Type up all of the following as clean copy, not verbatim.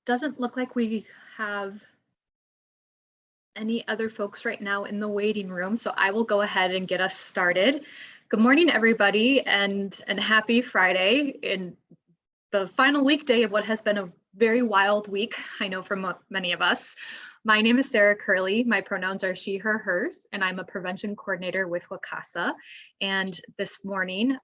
doesn't look like we have any other folks right now in the waiting room, so I will go ahead and get us started. Good morning, everybody, and happy Friday in the final weekday of what has been a very wild week, I know from many of us. My name is Sarah Curley. My pronouns are she, her, hers, and I'm a prevention coordinator with WCASA. And this morning,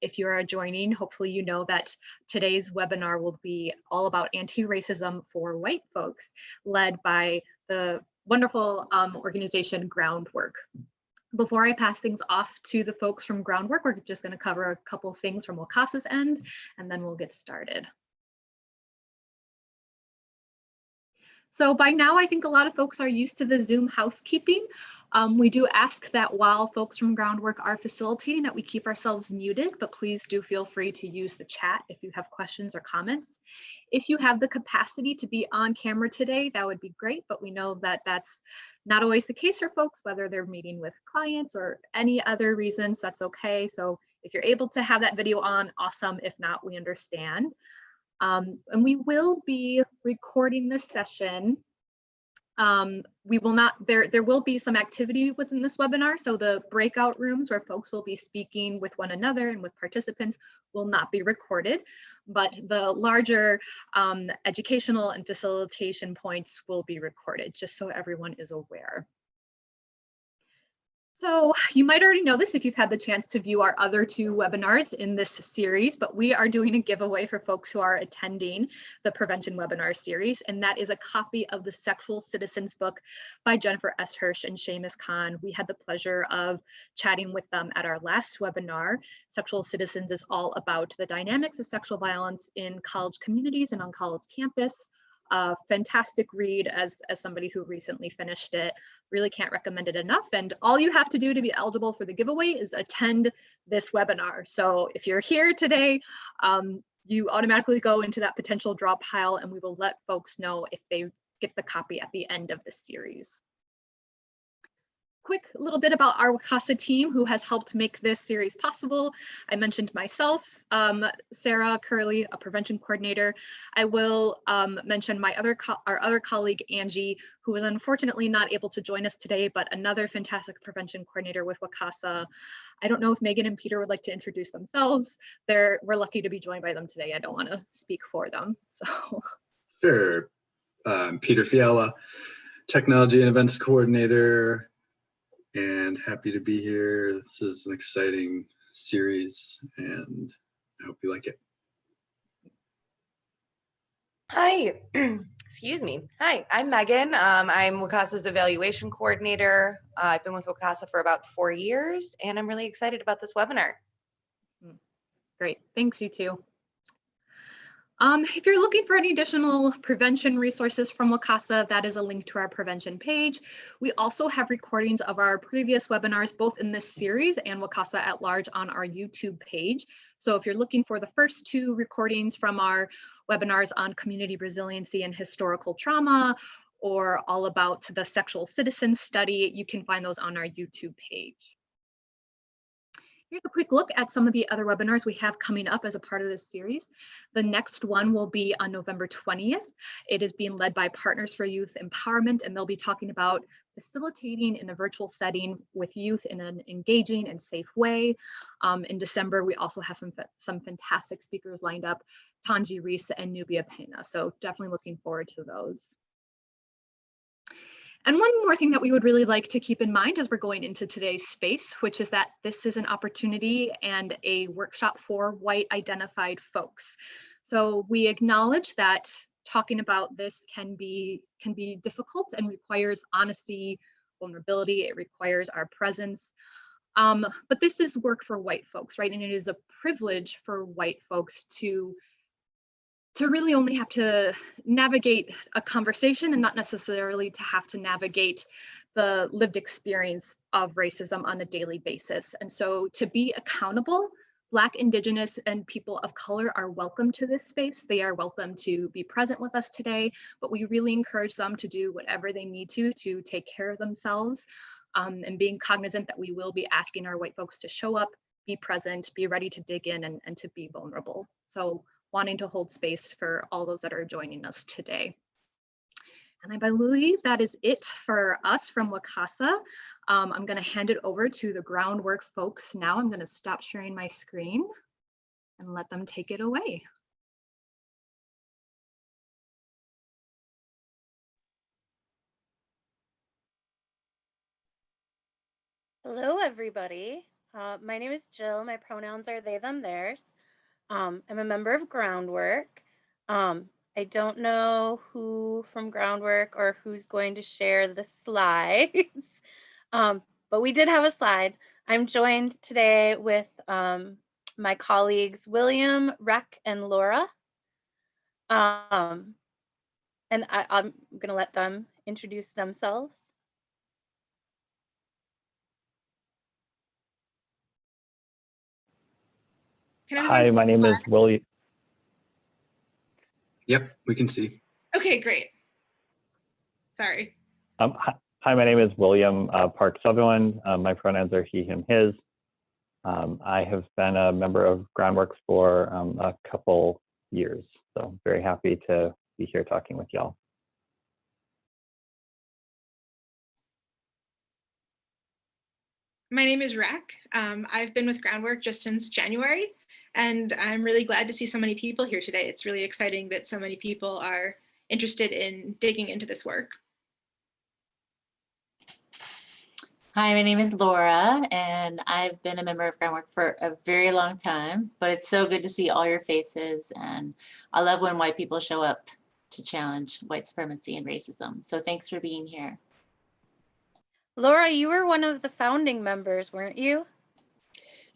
if you are joining, hopefully you know that today's webinar will be all about anti-racism for white folks, led by the wonderful organization Groundwork. Before I pass things off to the folks from Groundwork, we're just going to cover a couple things from WCASA's end, and then we'll get started. So by now, I think a lot of folks are used to the Zoom housekeeping. We do ask that while folks from Groundwork are facilitating that we keep ourselves muted, but please do feel free to use the chat if you have questions or comments. If you have the capacity to be on camera today, that would be great, but we know that that's not always the case for folks, whether they're meeting with clients or any other reasons, that's okay. So if you're able to have that video on, awesome. If not, we understand. And we will be recording this session. We will not, there will be some activity within this webinar. So the breakout rooms where folks will be speaking with one another and with participants will not be recorded, but the larger educational and facilitation points will be recorded, just so everyone is aware. So you might already know this if you've had the chance to view our other two webinars in this series, but we are doing a giveaway for folks who are attending the prevention webinar series, and that is a copy of the Sexual Citizens book by Jennifer S. Hirsch and Seamus Khan. We had the pleasure of chatting with them at our last webinar. Sexual Citizens is all about the dynamics of sexual violence in college communities and on college campus. Fantastic read as somebody who recently finished it. Really can't recommend it enough. And all you have to do to be eligible for the giveaway is attend this webinar. So if you're here today, you automatically go into that potential draw pile, and we will let folks know if they get the copy at the end of this series. Quick little bit about our WCASA team who has helped make this series possible. I mentioned myself, Sarah Curley, a prevention coordinator. I will mention our other colleague, Angie, who was unfortunately not able to join us today, but another fantastic prevention coordinator with WCASA. I don't know if Megan and Peter would like to introduce themselves. We're lucky to be joined by them today. I don't want to speak for them. So. Sure. Peter Fiala, technology and events coordinator. And happy to be here. This is an exciting series, and I hope you like it. Hi, excuse me. Hi, I'm Megan. I'm WCASA's evaluation coordinator. I've been with WCASA for about 4 years, and I'm really excited about this webinar. Great, thanks you too. If you're looking for any additional prevention resources from WCASA, that is a link to our prevention page. We also have recordings of our previous webinars, both in this series and WCASA at large on our YouTube page. So if you're looking for the first two recordings from our webinars on community resiliency and historical trauma, or all about the sexual citizens study, you can find those on our YouTube page. Here's a quick look at some of the other webinars we have coming up as a part of this series. The next one will be on November 20th. It is being led by Partners for Youth Empowerment, and they'll be talking about facilitating in a virtual setting with youth in an engaging and safe way. In December, we also have some fantastic speakers lined up, Tanji Reese and Nubia Pena. So definitely looking forward to those. And one more thing that we would really like to keep in mind as we're going into today's space, which is that this is an opportunity and a workshop for white identified folks. So we acknowledge that talking about this can be difficult and requires honesty, vulnerability, it requires our presence. But this is work for white folks, right? And it is a privilege for white folks to really only have to navigate a conversation and not necessarily to have to navigate the lived experience of racism on a daily basis. And so to be accountable, Black, Indigenous, and people of color are welcome to this space. They are welcome to be present with us today, but we really encourage them to do whatever they need to take care of themselves, and being cognizant that we will be asking our white folks to show up, be present, be ready to dig in, and to be vulnerable. So wanting to hold space for all those that are joining us today. And I believe that is it for us from WCASA. I'm going to hand it over to the Groundwork folks now. I'm going to stop sharing my screen and let them take it away. Hello, everybody. My name is Jill. My pronouns are they, them, theirs. I'm a member of Groundwork. I don't know who from Groundwork or who's going to share the slides, but we did have a slide. I'm joined today with my colleagues, William, Rec, and Laura. And I'm going to let them introduce themselves. Hi, my name is William. Yep, we can see. Okay, great. Sorry. Hi, my name is William Parke-Sutherland. My pronouns are he, him, his. I have been a member of Groundwork for a couple years, so very happy to be here talking with y'all. My name is Rec. I've been with Groundwork just since January, and I'm really glad to see so many people here today. It's really exciting that so many people are interested in digging into this work. Hi, my name is Laura, and I've been a member of Groundwork for a very long time, but it's so good to see all your faces, and I love when white people show up to challenge white supremacy and racism. So thanks for being here. Laura, you were one of the founding members, weren't you?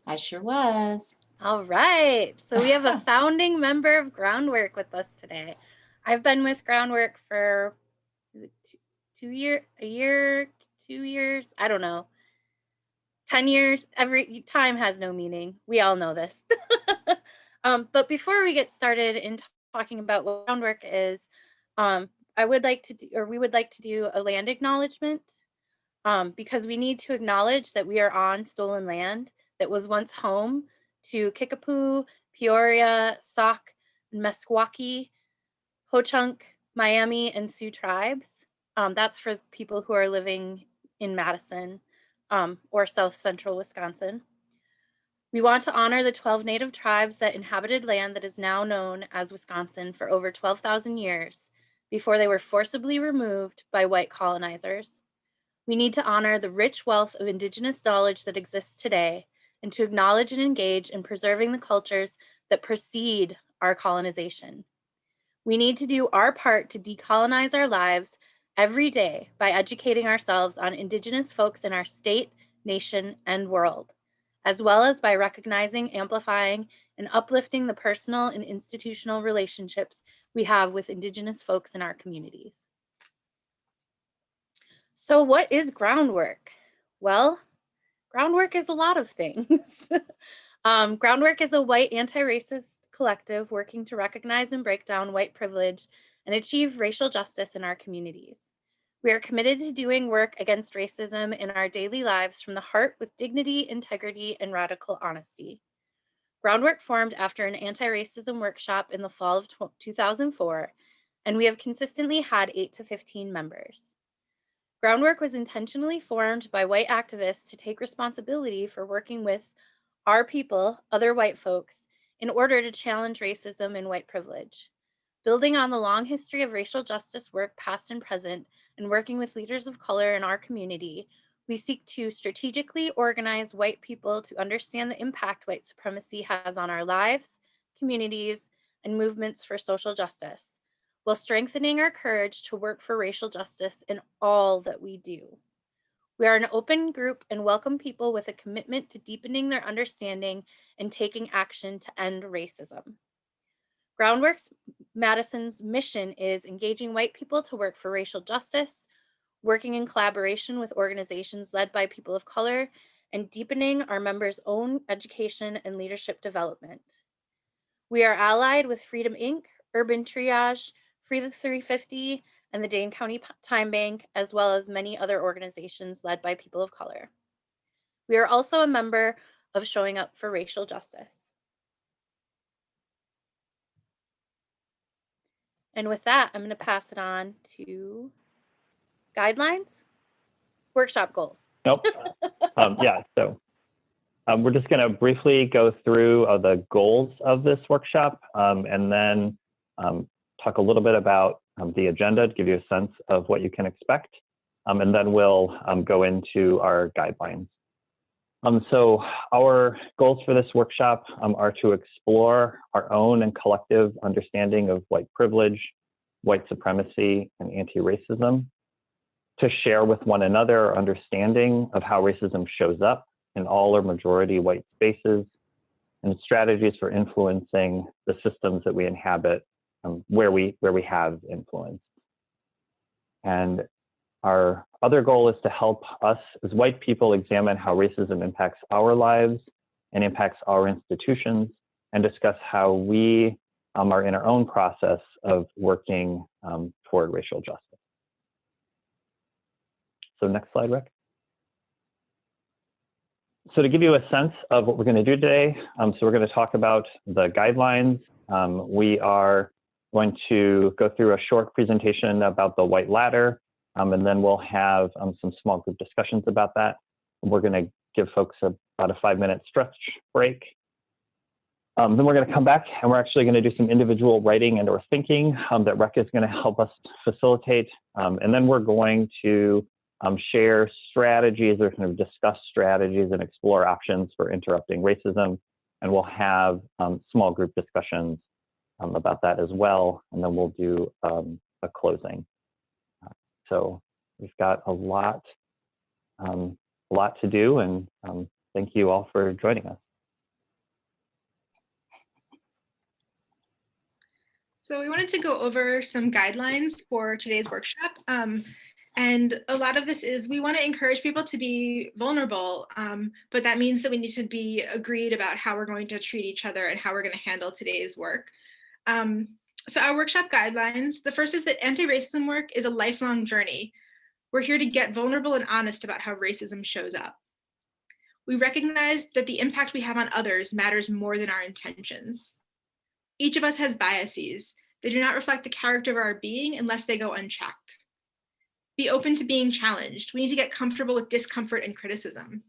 I sure was. All right. So we have a founding member of Groundwork with us today. I've been with Groundwork for 2 years, I don't know. 10 years, every time has no meaning. We all know this. But before we get started in talking about what Groundwork is, we would like to do a land acknowledgement. Because we need to acknowledge that we are on stolen land that was once home to Kickapoo, Peoria, Sauk, Meskwaki, Ho-Chunk, Miami, and Sioux tribes. That's for people who are living in Madison or South Central Wisconsin. We want to honor the 12 Native tribes that inhabited land that is now known as Wisconsin for over 12,000 years before they were forcibly removed by white colonizers. We need to honor the rich wealth of Indigenous knowledge that exists today and to acknowledge and engage in preserving the cultures that precede our colonization. We need to do our part to decolonize our lives every day by educating ourselves on Indigenous folks in our state, nation, and world, as well as by recognizing, amplifying, and uplifting the personal and institutional relationships we have with Indigenous folks in our communities. So what is Groundwork? Well, Groundwork is a lot of things. Groundwork is a white anti-racist collective working to recognize and break down white privilege and achieve racial justice in our communities. We are committed to doing work against racism in our daily lives from the heart with dignity, integrity, and radical honesty. Groundwork formed after an anti-racism workshop in the fall of 2004, and we have consistently had 8 to 15 members. Groundwork was intentionally formed by white activists to take responsibility for working with our people, other white folks, in order to challenge racism and white privilege. Building on the long history of racial justice work, past and present, and working with leaders of color in our community, we seek to strategically organize white people to understand the impact white supremacy has on our lives, communities, and movements for social justice, while strengthening our courage to work for racial justice in all that we do. We are an open group and welcome people with a commitment to deepening their understanding and taking action to end racism. Groundwork's Madison's mission is engaging white people to work for racial justice, working in collaboration with organizations led by people of color, and deepening our members' own education and leadership development. We are allied with Freedom Inc., Urban Triage, Free the 350, and the Dane County Time Bank, as well as many other organizations led by people of color. We are also a member of Showing Up for Racial Justice. And with that, I'm going to pass it on to guidelines, workshop goals. Nope. Yeah, so we're just going to briefly go through the goals of this workshop, and then talk a little bit about the agenda to give you a sense of what you can expect. And then we'll go into our guidelines. So our goals for this workshop are to explore our own and collective understanding of white privilege, white supremacy, and anti-racism, to share with one another our understanding of how racism shows up in all or majority white spaces, and strategies for influencing the systems that we inhabit, where we have influence. And our other goal is to help us as white people examine how racism impacts our lives and impacts our institutions, and discuss how we are in our own process of working toward racial justice. So next slide, Rick. So to give you a sense of what we're going to do today, so we're going to talk about the guidelines. We are going to go through a short presentation about the white ladder, and then we'll have some small group discussions about that. We're going to give folks about a 5-minute stretch break. Then we're going to come back, and we're actually going to do some individual writing and or thinking that Rec is going to help us facilitate. And then we're going to share strategies, or kind of discuss strategies and explore options for interrupting racism. And we'll have small group discussions about that as well. And then we'll do a closing. So we've got a lot to do, and thank you all for joining us. So we wanted to go over some guidelines for today's workshop. And a lot of this is we want to encourage people to be vulnerable, but that means that we need to be agreed about how we're going to treat each other and how we're going to handle today's work. So our workshop guidelines, the first is that anti-racism work is a lifelong journey. We're here to get vulnerable and honest about how racism shows up. We recognize that the impact we have on others matters more than our intentions. Each of us has biases. They do not reflect the character of our being unless they go unchecked. Be open to being challenged. We need to get comfortable with discomfort and criticism.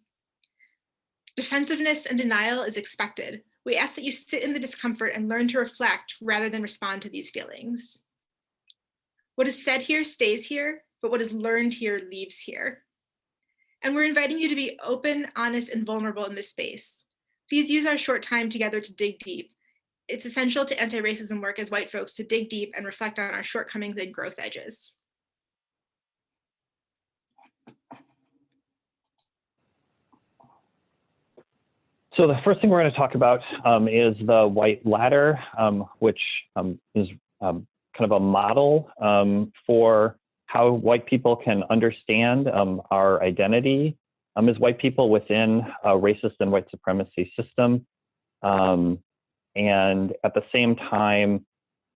Defensiveness and denial is expected. We ask that you sit in the discomfort and learn to reflect rather than respond to these feelings. What is said here stays here, but what is learned here leaves here. And we're inviting you to be open, honest, and vulnerable in this space. Please use our short time together to dig deep. It's essential to anti-racism work as white folks to dig deep and reflect on our shortcomings and growth edges. So the first thing we're going to talk about is the white ladder, which is kind of a model for how white people can understand our identity as white people within a racist and white supremacy system, and at the same time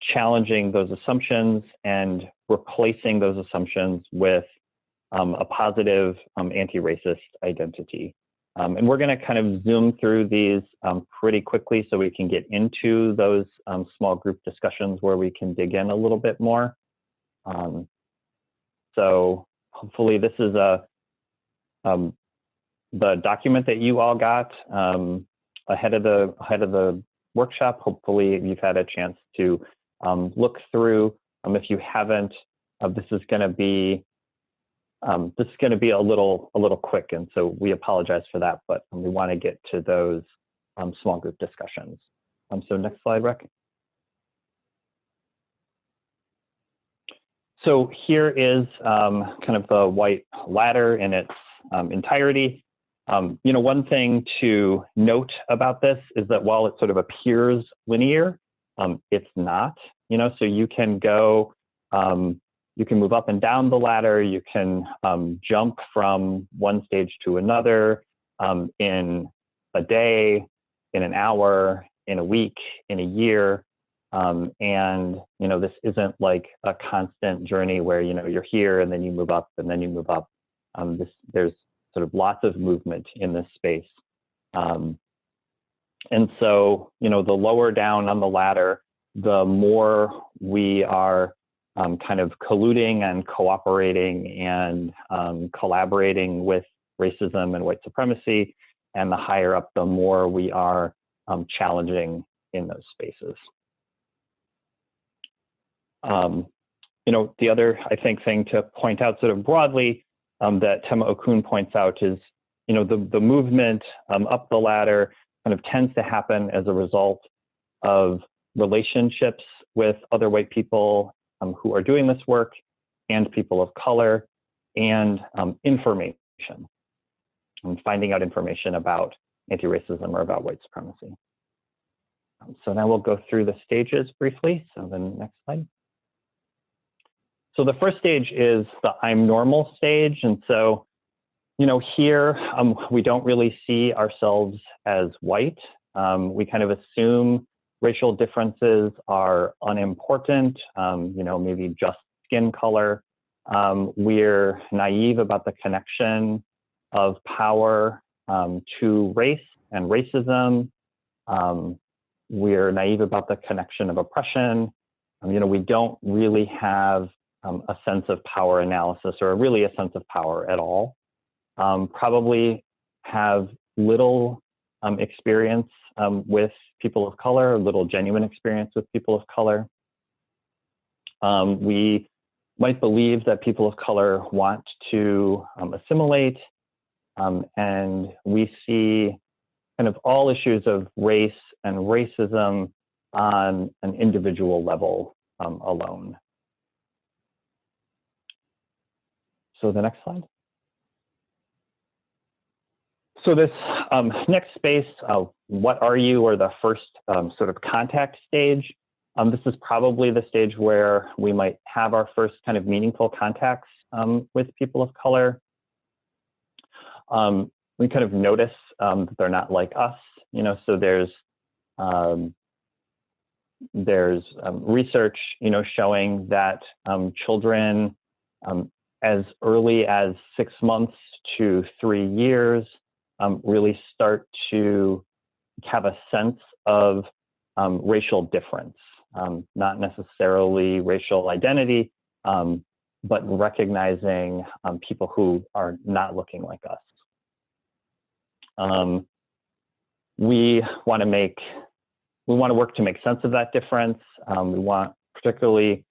challenging those assumptions and replacing those assumptions with a positive anti-racist identity. And we're going to kind of zoom through these pretty quickly so we can get into those small group discussions where we can dig in a little bit more. So hopefully this is the document that you all got ahead of the workshop. Hopefully you've had a chance to look through. If you haven't, this is going to be a little quick, and so we apologize for that, but we want to get to those small group discussions. So next slide, Rick. So here is kind of the white ladder in its entirety. One thing to note about this is that while it sort of appears linear, it's not. So you can go. You can move up and down the ladder. You can jump from one stage to another in a day, in an hour, in a week, in a year. And this isn't like a constant journey where you're here and then you move up and then you move up. There's sort of lots of movement in this space. And so the lower down on the ladder the more we are kind of colluding and cooperating and collaborating with racism and white supremacy, and the higher up, the more we are challenging in those spaces. You know, the other, I think, thing to point out sort of broadly that Tema Okun points out is, you know, the movement up the ladder kind of tends to happen as a result of relationships with other white people who are doing this work, and people of color, and information, and finding out information about anti-racism or about white supremacy. So now we'll go through the stages briefly. So the next slide. So the first stage is the I'm normal stage. And so, you know, here we don't really see ourselves as white. We kind of assume racial differences are unimportant, you know, maybe just skin color. We're naive about the connection of power to race and racism. We're naive about the connection of oppression. You know, we don't really have a sense of power analysis, or really a sense of power at all. Probably have little experience with people of color, little genuine experience with people of color. We might believe that people of color want to assimilate, and we see kind of all issues of race and racism on an individual level alone. So the next slide. So this next space, what are you, or the first sort of contact stage. This is probably the stage where we might have our first kind of meaningful contacts with people of color. We kind of notice that they're not like us, you know, so there's research, you know, showing that children as early as 6 months to 3 years really start to have a sense of racial difference, not necessarily racial identity, but recognizing people who are not looking like us. We want to work to make sense of that difference. We want particularly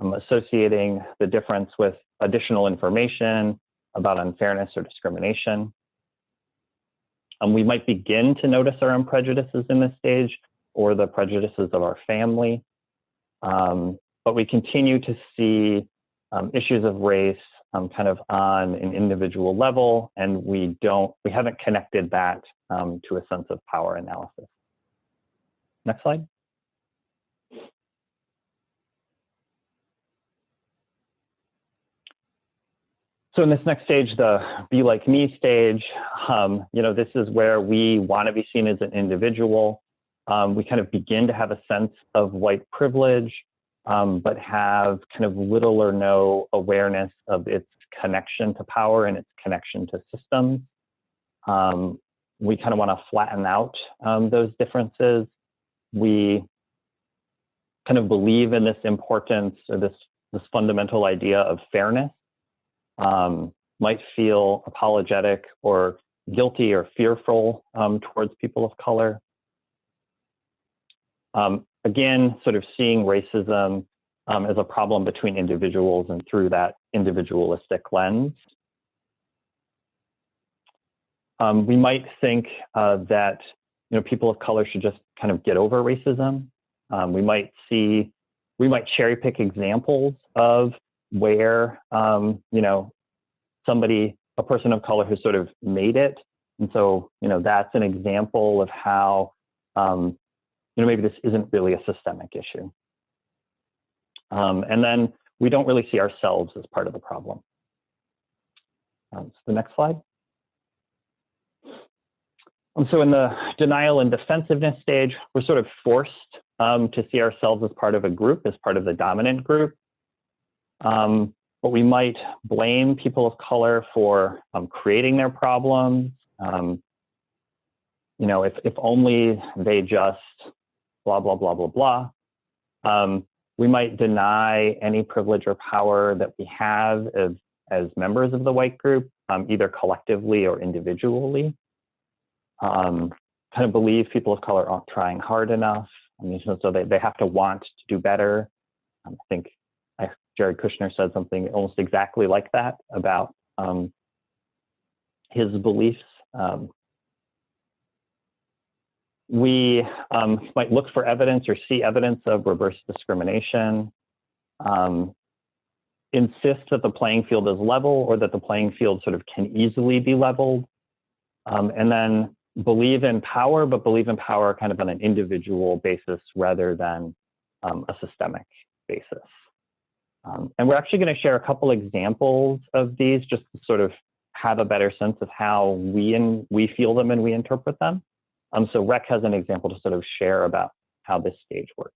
associating the difference with additional information about unfairness or discrimination. We might begin to notice our own prejudices in this stage, or the prejudices of our family, but we continue to see issues of race kind of on an individual level, and we haven't connected that to a sense of power analysis. Next slide. So in this next stage, the be like me stage, you know, this is where we want to be seen as an individual. We kind of begin to have a sense of white privilege, but have kind of little or no awareness of its connection to power and its connection to systems. We kind of want to flatten out those differences. We kind of believe in this importance, or this fundamental idea of fairness. Might feel apologetic or guilty or fearful towards people of color. Again, sort of seeing racism as a problem between individuals and through that individualistic lens. We might think that, you know, people of color should just kind of get over racism. We might cherry pick examples of where, you know, a person of color has sort of made it. And so, you know, that's an example of how, you know, maybe this isn't really a systemic issue. And then we don't really see ourselves as part of the problem. So the next slide. So in the denial and defensiveness stage, we're sort of forced to see ourselves as part of a group, as part of the dominant group. But we might blame people of color for creating their problems. You know, if only they just blah, blah, blah, blah, blah. We might deny any privilege or power that we have as members of the white group, either collectively or individually. Kind of believe people of color aren't trying hard enough. I mean, so they have to want to do better. I think Jared Kushner said something almost exactly like that about his beliefs. We might look for evidence or see evidence of reverse discrimination, insist that the playing field is level or that the playing field sort of can easily be leveled, and then believe in power, but believe in power kind of on an individual basis rather than a systemic basis. And we're actually going to share a couple examples of these just to sort of have a better sense of how we feel them and we interpret them. So Rec has an example to sort of share about how this stage works.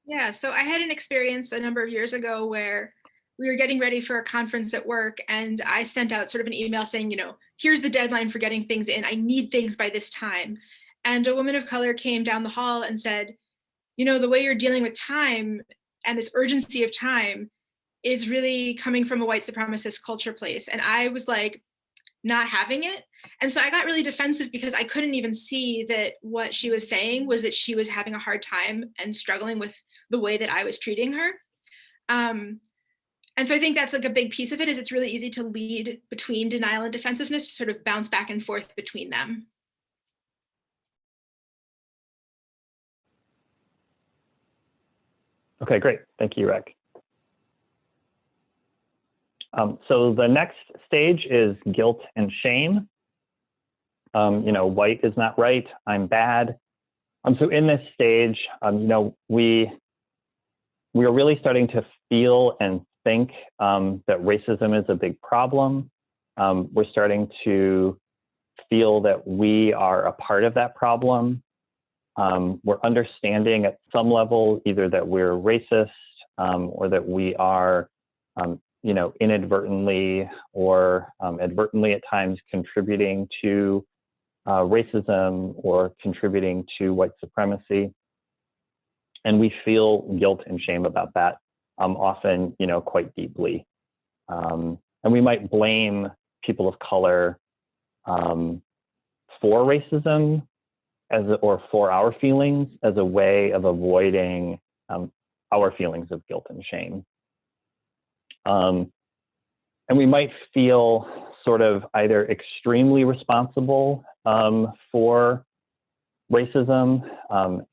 Yeah, so I had an experience a number of years ago where we were getting ready for a conference at work, and I sent out sort of an email saying, you know, here's the deadline for getting things in. I need things by this time. And a woman of color came down the hall and said, you know, the way you're dealing with time and this urgency of time is really coming from a white supremacist culture place. And I was like, not having it. And so I got really defensive because I couldn't even see that what she was saying was that she was having a hard time and struggling with the way that I was treating her. And so I think that's like a big piece of it, is it's really easy to lead between denial and defensiveness, to sort of bounce back and forth between them. Okay, great. Thank you, Rec. So the next stage is guilt and shame. You know, white is not right, I'm bad. So in this stage, you know, we are really starting to feel and think that racism is a big problem. We're starting to feel that we are a part of that problem. We're understanding at some level either that we're racist or that we are you know, inadvertently or advertently at times contributing to racism or contributing to white supremacy. And we feel guilt and shame about that often, you know, quite deeply. And we might blame people of color for racism or for our feelings as a way of avoiding our feelings of guilt and shame. And we might feel sort of either extremely responsible for racism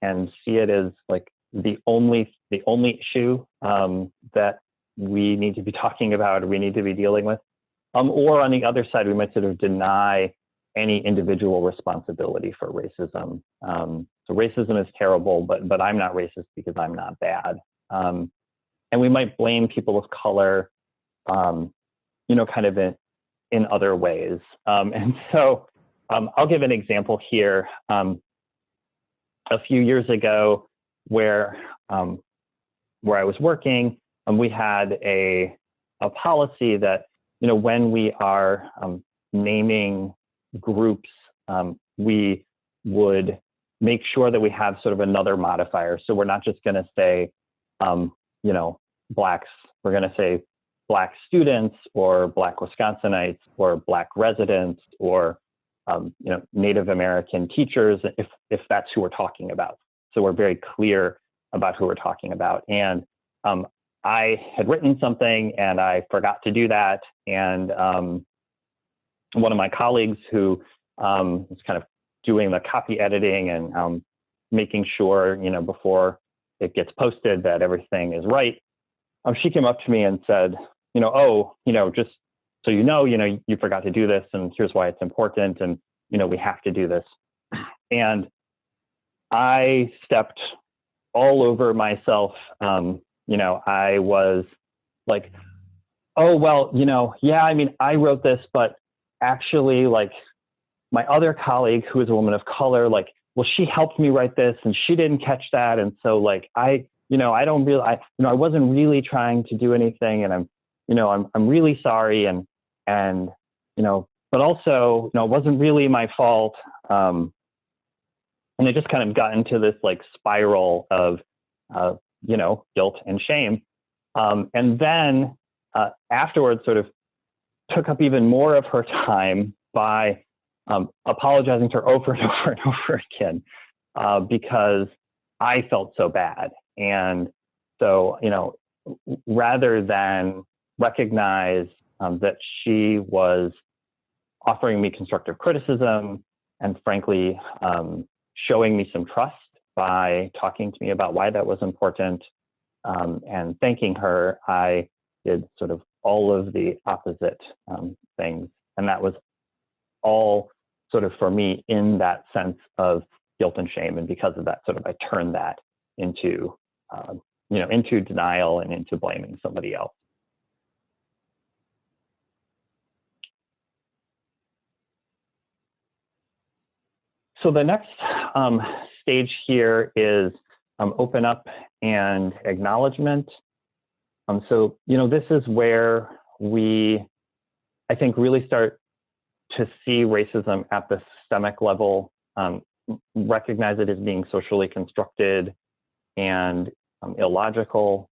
and see it as like the only issue that we need to be talking about or we need to be dealing with. Or on the other side, we might sort of deny any individual responsibility for racism. So racism is terrible, but I'm not racist because I'm not bad. And we might blame people of color, you know, kind of in other ways. And so I'll give an example here. A few years ago, where I was working, we had a policy that, you know, when we are naming groups, we would make sure that we have sort of another modifier. So we're not just going to say, you know, Blacks, we're going to say Black students or Black Wisconsinites or Black residents or you know, Native American teachers, if that's who we're talking about. So we're very clear about who we're talking about. And I had written something and I forgot to do that. And one of my colleagues who was kind of doing the copy editing and making sure, you know, before it gets posted that everything is right, she came up to me and said, you know, oh, you know, just so you know, you forgot to do this and here's why it's important. And, you know, we have to do this. And I stepped all over myself. You know, I was like, oh, well, you know, yeah, I mean, I wrote this, but actually like my other colleague who is a woman of color, like, well, she helped me write this and she didn't catch that. And so like, you know, I wasn't really trying to do anything and I'm really sorry. And, you know, but also, you know, it wasn't really my fault. And it just kind of got into this like spiral of guilt and shame. And then afterwards sort of took up even more of her time by apologizing to her over and over and over again because I felt so bad. And so, rather than recognize that she was offering me constructive criticism and frankly, showing me some trust by talking to me about why that was important and thanking her, I did sort of all of the opposite things. And that was all sort of for me in that sense of guilt and shame. And because of that, sort of I turned that into, into denial and into blaming somebody else. So the next stage here is open up and acknowledgement. So, this is where we, I think, really start to see racism at the systemic level, recognize it as being socially constructed and illogical.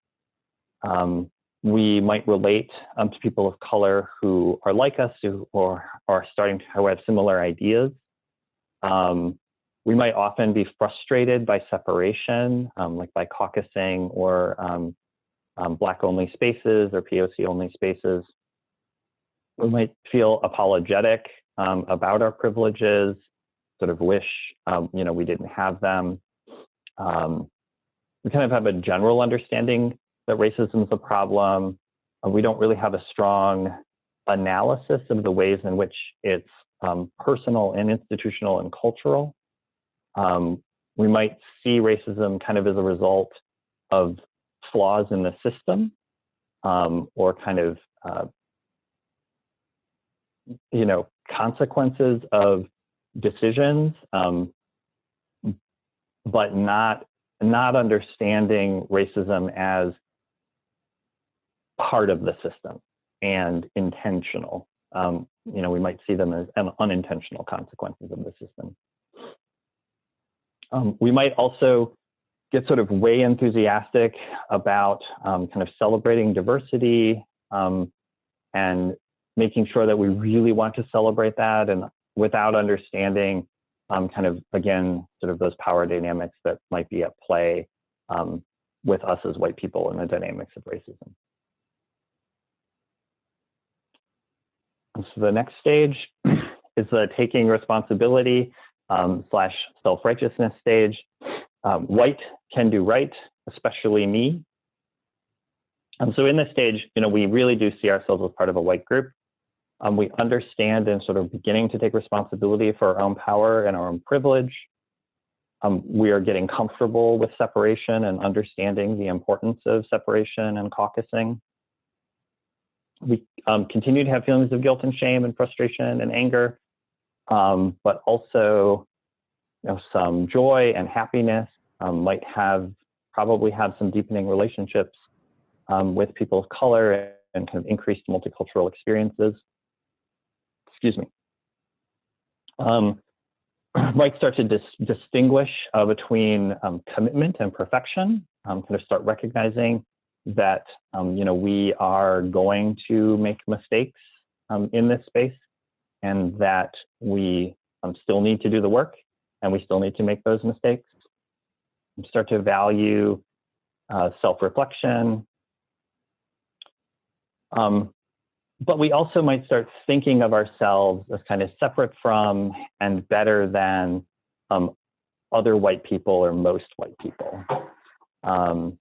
We might relate to people of color who are like us, who are starting to have similar ideas. We might often be frustrated by separation, like by caucusing or Black-only spaces or POC-only spaces. We might feel apologetic about our privileges, sort of wish, we didn't have them. We kind of have a general understanding that racism is a problem. We don't really have a strong analysis of the ways in which it's personal and institutional and cultural. We might see racism kind of as a result of flaws in the system, or kind of, consequences of decisions, but not understanding racism as part of the system and intentional. We might see them as unintentional consequences of the system. We might also get sort of way enthusiastic about kind of celebrating diversity and making sure that we really want to celebrate that, and without understanding kind of, again, sort of those power dynamics that might be at play with us as white people and the dynamics of racism. And so the next stage is the taking responsibility / self-righteousness stage. White can do right, especially me. So in this stage, we really do see ourselves as part of a white group. We understand and sort of beginning to take responsibility for our own power and our own privilege. We are getting comfortable with separation and understanding the importance of separation and caucusing. We continue to have feelings of guilt and shame and frustration and anger, but also some joy and happiness, might probably have some deepening relationships with people of color and kind of increased multicultural experiences. Excuse me. Might start to distinguish between commitment and perfection, kind of start recognizing that we are going to make mistakes in this space, and that we still need to do the work, and we still need to make those mistakes. Start to value self-reflection. But we also might start thinking of ourselves as kind of separate from and better than other white people or most white people. And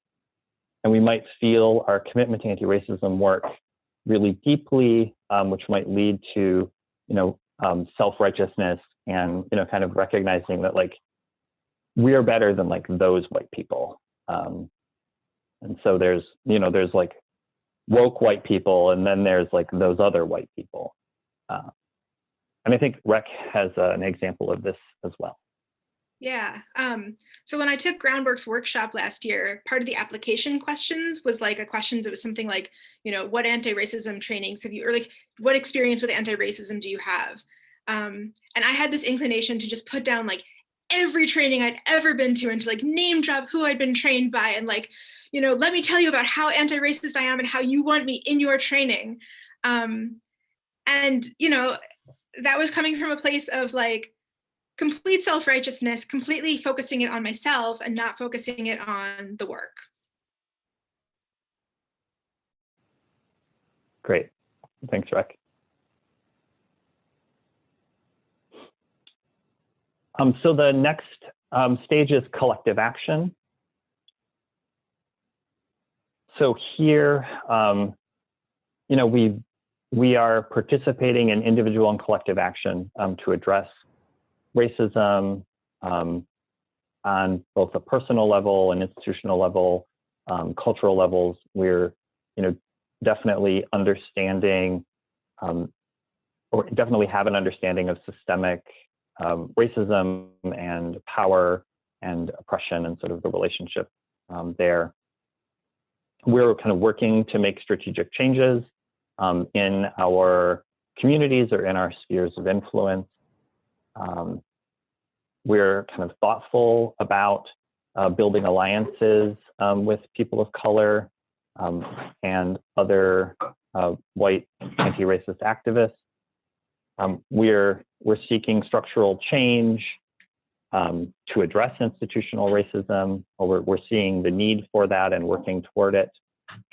we might feel our commitment to anti-racism work really deeply, which might lead to, self-righteousness and, kind of recognizing that like, we are better than like those white people. And so there's like woke white people, and then there's like those other white people. And I think Rec has an example of this as well. Yeah. So when I took Groundwork's workshop last year, part of the application questions was like a question that was something like, what anti-racism trainings have you, or like, what experience with anti-racism do you have? And I had this inclination to just put down like every training I'd ever been to and to like name drop who I'd been trained by and like, you know, let me tell you about how anti-racist I am and how you want me in your training. And, you know, that was coming from a place of like complete self-righteousness, completely focusing it on myself and not focusing it on the work. Great. Thanks, Rec. So the next stage is collective action. So here, you know, we are participating in individual and collective action to address racism on both a personal level and institutional level, cultural levels. We're, you know, definitely understanding or definitely have an understanding of systemic racism and power and oppression and sort of the relationship there. We're kind of working to make strategic changes in our communities or in our spheres of influence. We're kind of thoughtful about building alliances with people of color and other white anti-racist activists. We're seeking structural change to address institutional racism, or we're seeing the need for that and working toward it.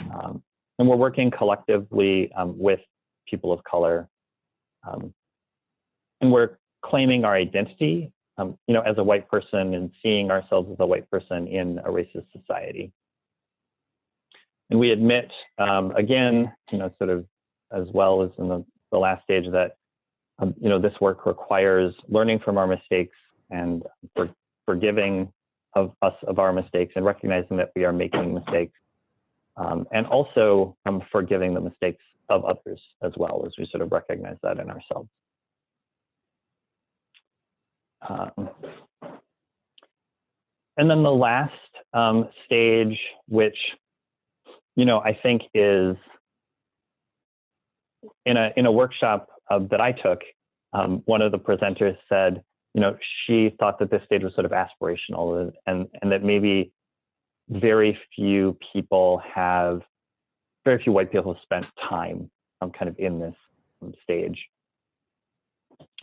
And we're working collectively with people of color. And we're claiming our identity, you know, as a white person and seeing ourselves as a white person in a racist society. And we admit, again, you know, sort of as well as in the last stage that, you know, this work requires learning from our mistakes and forgiving of us of our mistakes and recognizing that we are making mistakes, and also forgiving the mistakes of others as well, as we sort of recognize that in ourselves. And then the last stage, which, you know, I think is in a workshop that I took, one of the presenters said, you know, she thought that this stage was sort of aspirational and that maybe very few white people have spent time kind of in this stage.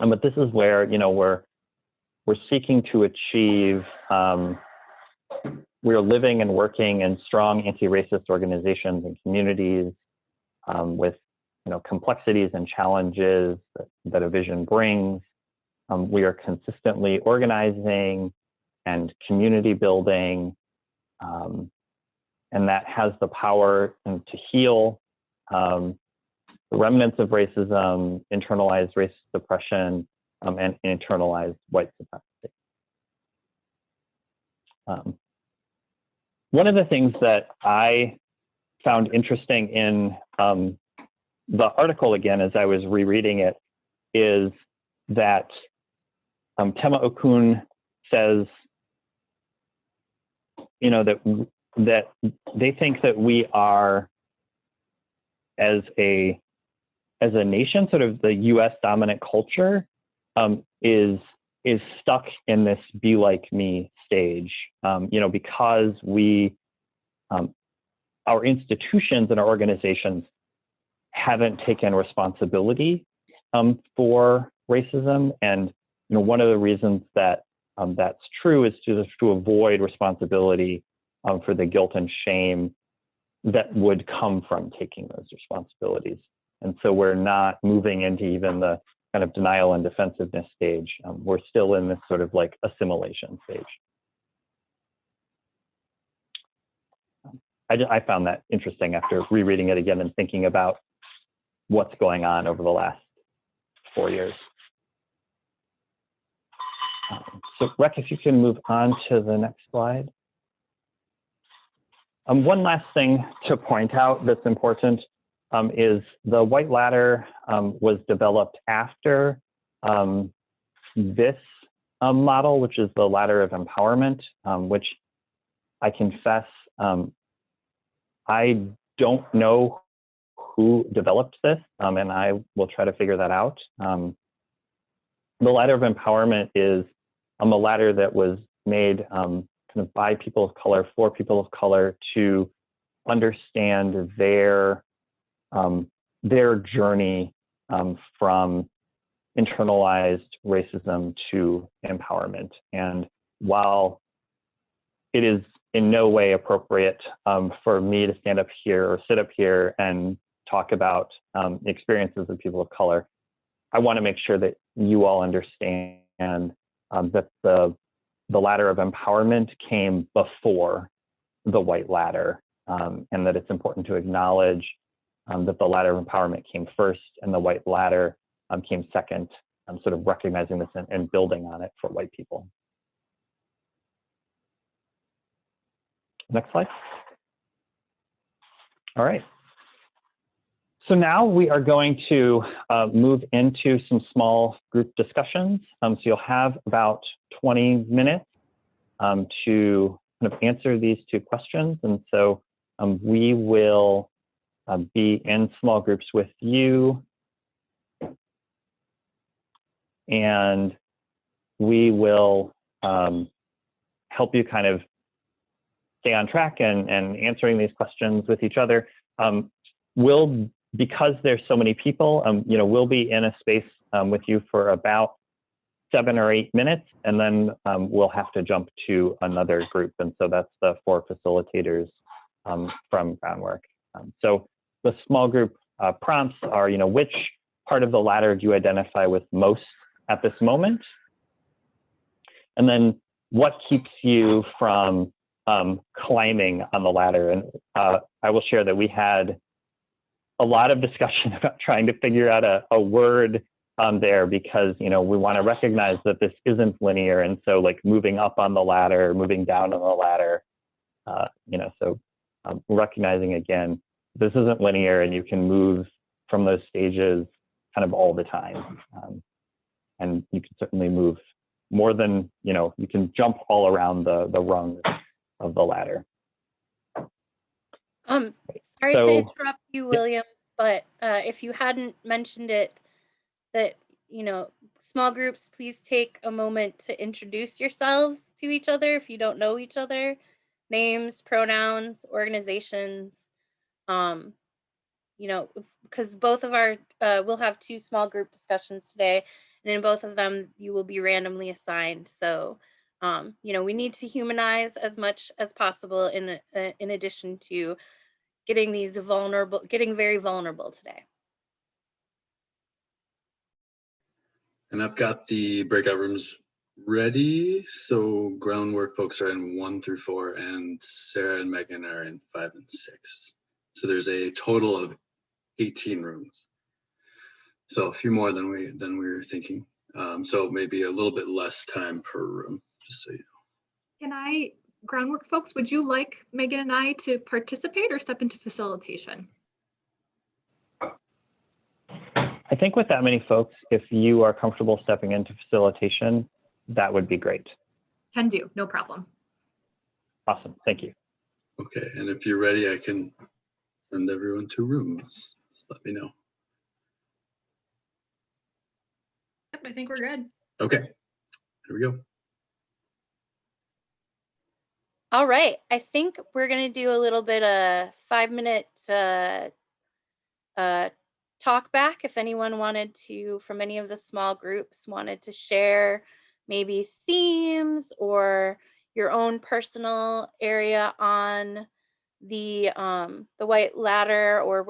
But this is where, you know, we're seeking to achieve, we're living and working in strong anti-racist organizations and communities with, you know, complexities and challenges that a vision brings. We are consistently organizing and community building, and that has the power to heal the remnants of racism, internalized racist oppression, and internalized white supremacy. One of the things that I found interesting in the article, again, as I was rereading it, is that Tema Okun says, you know, that they think that we are, as a nation, sort of the U.S. dominant culture is stuck in this "be like me" stage, you know, because our institutions and our organizations haven't taken responsibility for racism. And, you know, one of the reasons that that's true is to avoid responsibility for the guilt and shame that would come from taking those responsibilities. And so we're not moving into even the kind of denial and defensiveness stage. We're still in this sort of like assimilation stage. I found that interesting after rereading it again and thinking about what's going on over the last 4 years. So Rec, if you can move on to the next slide. One last thing to point out that's important is the white ladder was developed after this model, which is the ladder of empowerment, which I confess I don't know who developed this, and I will try to figure that out. The ladder of empowerment is a ladder that was made kind of by people of color, for people of color, to understand their journey from internalized racism to empowerment. And while it is in no way appropriate for me to stand up here or sit up here and talk about experiences of people of color, I want to make sure that you all understand that the ladder of empowerment came before the white ladder, and that it's important to acknowledge that the ladder of empowerment came first and the white ladder came second, sort of recognizing this and building on it for white people. Next slide. All right. So now we are going to move into some small group discussions. So you'll have about 20 minutes to kind of answer these two questions. And so we will be in small groups with you, and we will help you kind of stay on track and answering these questions with each other. Because there's so many people, we'll be in a space with you for about 7 or 8 minutes, and then we'll have to jump to another group. And so that's the 4 facilitators from Groundwork. So the small group prompts are, which part of the ladder do you identify with most at this moment? And then what keeps you from climbing on the ladder? And I will share that we had a lot of discussion about trying to figure out a word there, because we want to recognize that this isn't linear, and so like moving up on the ladder, moving down on the ladder, so recognizing again this isn't linear, and you can move from those stages kind of all the time, and you can certainly move more than you can jump all around the rungs of the ladder. Sorry to interrupt you, William, but if you hadn't mentioned it, that, small groups, please take a moment to introduce yourselves to each other if you don't know each other, names, pronouns, organizations, because both of our, we'll have 2 small group discussions today, and in both of them, you will be randomly assigned. So, we need to humanize as much as possible in addition to getting very vulnerable today. And I've got the breakout rooms ready. So Groundwork folks are in 1 through 4, and Sarah and Megan are in 5 and 6. So there's a total of 18 rooms. So a few more than we were thinking. So maybe a little bit less time per room, just so you know. Groundwork folks, would you like Megan and I to participate or step into facilitation? I think with that many folks, if you are comfortable stepping into facilitation, that would be great. Can do, no problem. Awesome, thank you. Okay, and if you're ready, I can send everyone to rooms. Just let me know. Yep, I think we're good. Okay, here we go. All right, I think we're gonna do a little bit of 5-minute talk back. If anyone wanted to, from any of the small groups, wanted to share maybe themes or your own personal area on the white ladder, or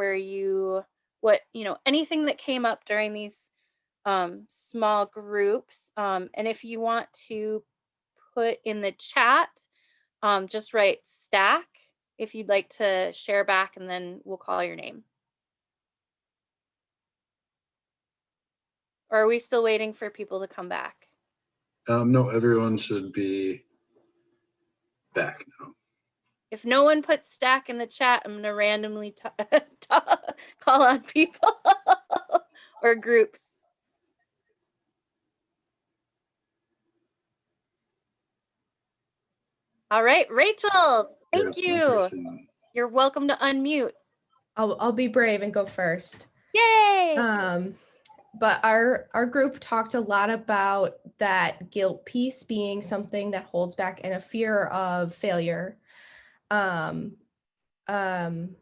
anything that came up during these small groups. And if you want to put in the chat, just write stack if you'd like to share back, and then we'll call your name. Or are we still waiting for people to come back? No, everyone should be back now. If no one puts stack in the chat, I'm gonna randomly call on people or groups. All right, Rachel, thank you. You're welcome to unmute. I'll be brave and go first. Yay! but our group talked a lot about that guilt piece being something that holds back and a fear of failure, um, um,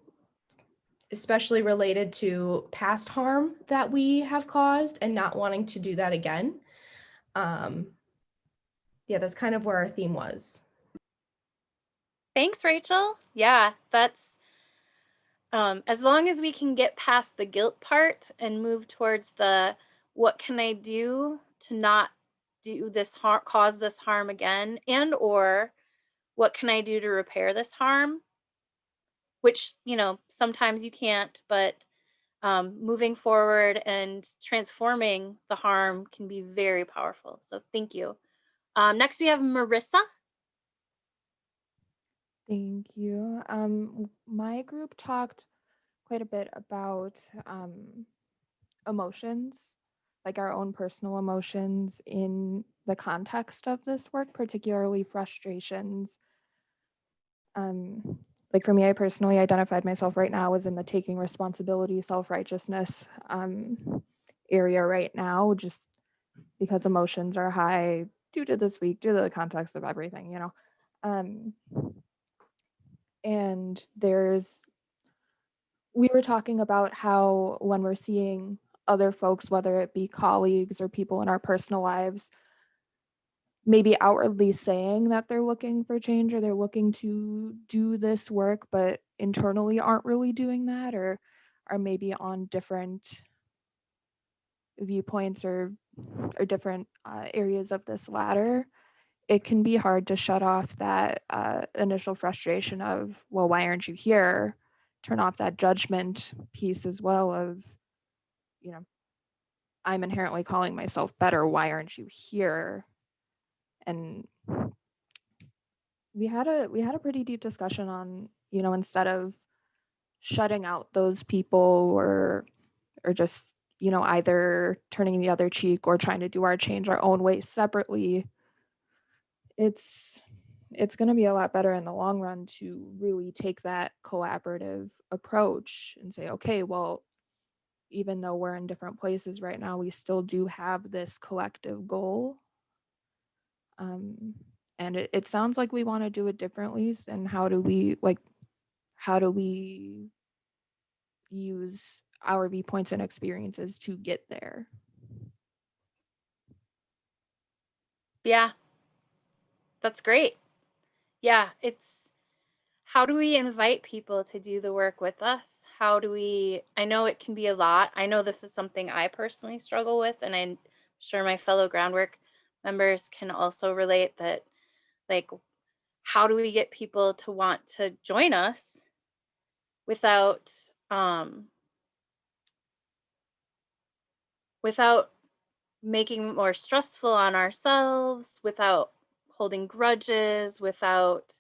especially related to past harm that we have caused and not wanting to do that again. Yeah, that's kind of where our theme was. Thanks, Rachel. Yeah, that's as long as we can get past the guilt part and move towards the what can I do to not do this harm, cause this harm again, and or what can I do to repair this harm, which, you know, sometimes you can't, but moving forward and transforming the harm can be very powerful. So thank you. Next we have Marissa. Thank you. My group talked quite a bit about emotions, like our own personal emotions in the context of this work, particularly frustrations. Like for me, I personally identified myself right now as in the taking responsibility, self-righteousness area right now, just because emotions are high due to this week, due to the context of everything, you know. And we were talking about how when we're seeing other folks, whether it be colleagues or people in our personal lives, maybe outwardly saying that they're looking for change or they're looking to do this work, but internally aren't really doing that, or are maybe on different viewpoints or different areas of this ladder, it can be hard to shut off that initial frustration of, well, why aren't you here? Turn off that judgment piece as well of, you know, I'm inherently calling myself better. Why aren't you here? And we had a pretty deep discussion on, you know, instead of shutting out those people or just, you know, either turning the other cheek or trying to do our change our own way separately, it's going to be a lot better in the long run to really take that collaborative approach and say, okay, well, even though we're in different places right now, we still do have this collective goal. And it sounds like we want to do it differently. And how do we use our viewpoints and experiences to get there? Yeah, that's great. Yeah, it's how do we invite people to do the work with us? How do we, I know it can be a lot. I know this is something I personally struggle with, and I'm sure my fellow Groundwork members can also relate that, like, how do we get people to want to join us without making it more stressful on ourselves, without holding grudges, without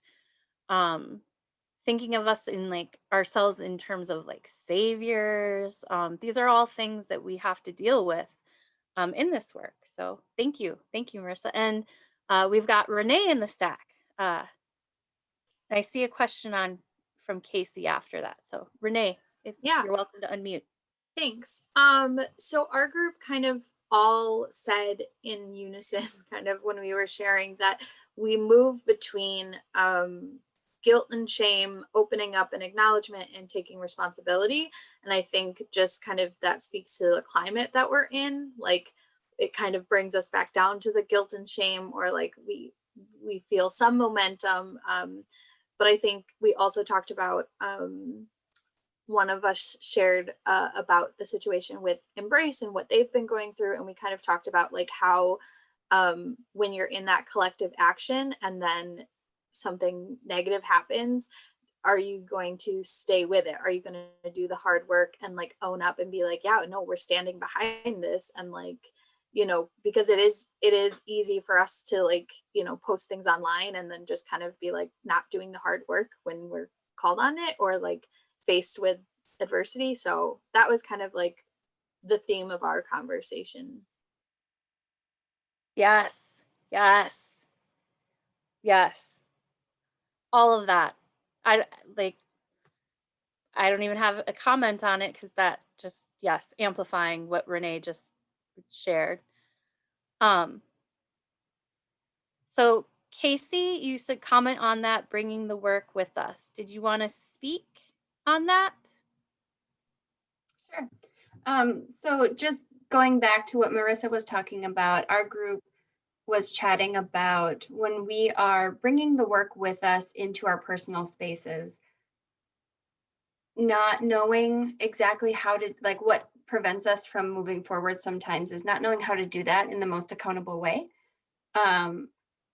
thinking of us in like ourselves in terms of like saviors. These are all things that we have to deal with in this work. So thank you, Marissa. And we've got Renee in the stack. I see a question from Casey after that. So Renee, you're welcome to unmute. Thanks. So our group kind of all said in unison, kind of when we were sharing, that we move between guilt and shame, opening up an acknowledgement, and taking responsibility. And I think just kind of that speaks to the climate that we're in. Like, it kind of brings us back down to the guilt and shame, or like we feel some momentum. But I think we also talked about, one of us shared about the situation with Embrace and what they've been going through. And we kind of talked about like how when you're in that collective action and then something negative happens, are you going to stay with it? Are you going to do the hard work and like own up and be like, yeah, no, we're standing behind this? And like, you know, because it is easy for us to like, you know, post things online and then just kind of be like not doing the hard work when we're called on it, or like faced with adversity. So that was kind of like the theme of our conversation. Yes. All of that. I don't even have a comment on it, because that just, yes, amplifying what Renee just shared. So Casey, you said comment on that, bringing the work with us. Did you want to speak on that? Sure. So just going back to what Marissa was talking about, our group was chatting about when we are bringing the work with us into our personal spaces, not knowing exactly how to, like, what prevents us from moving forward sometimes is not knowing how to do that in the most accountable way.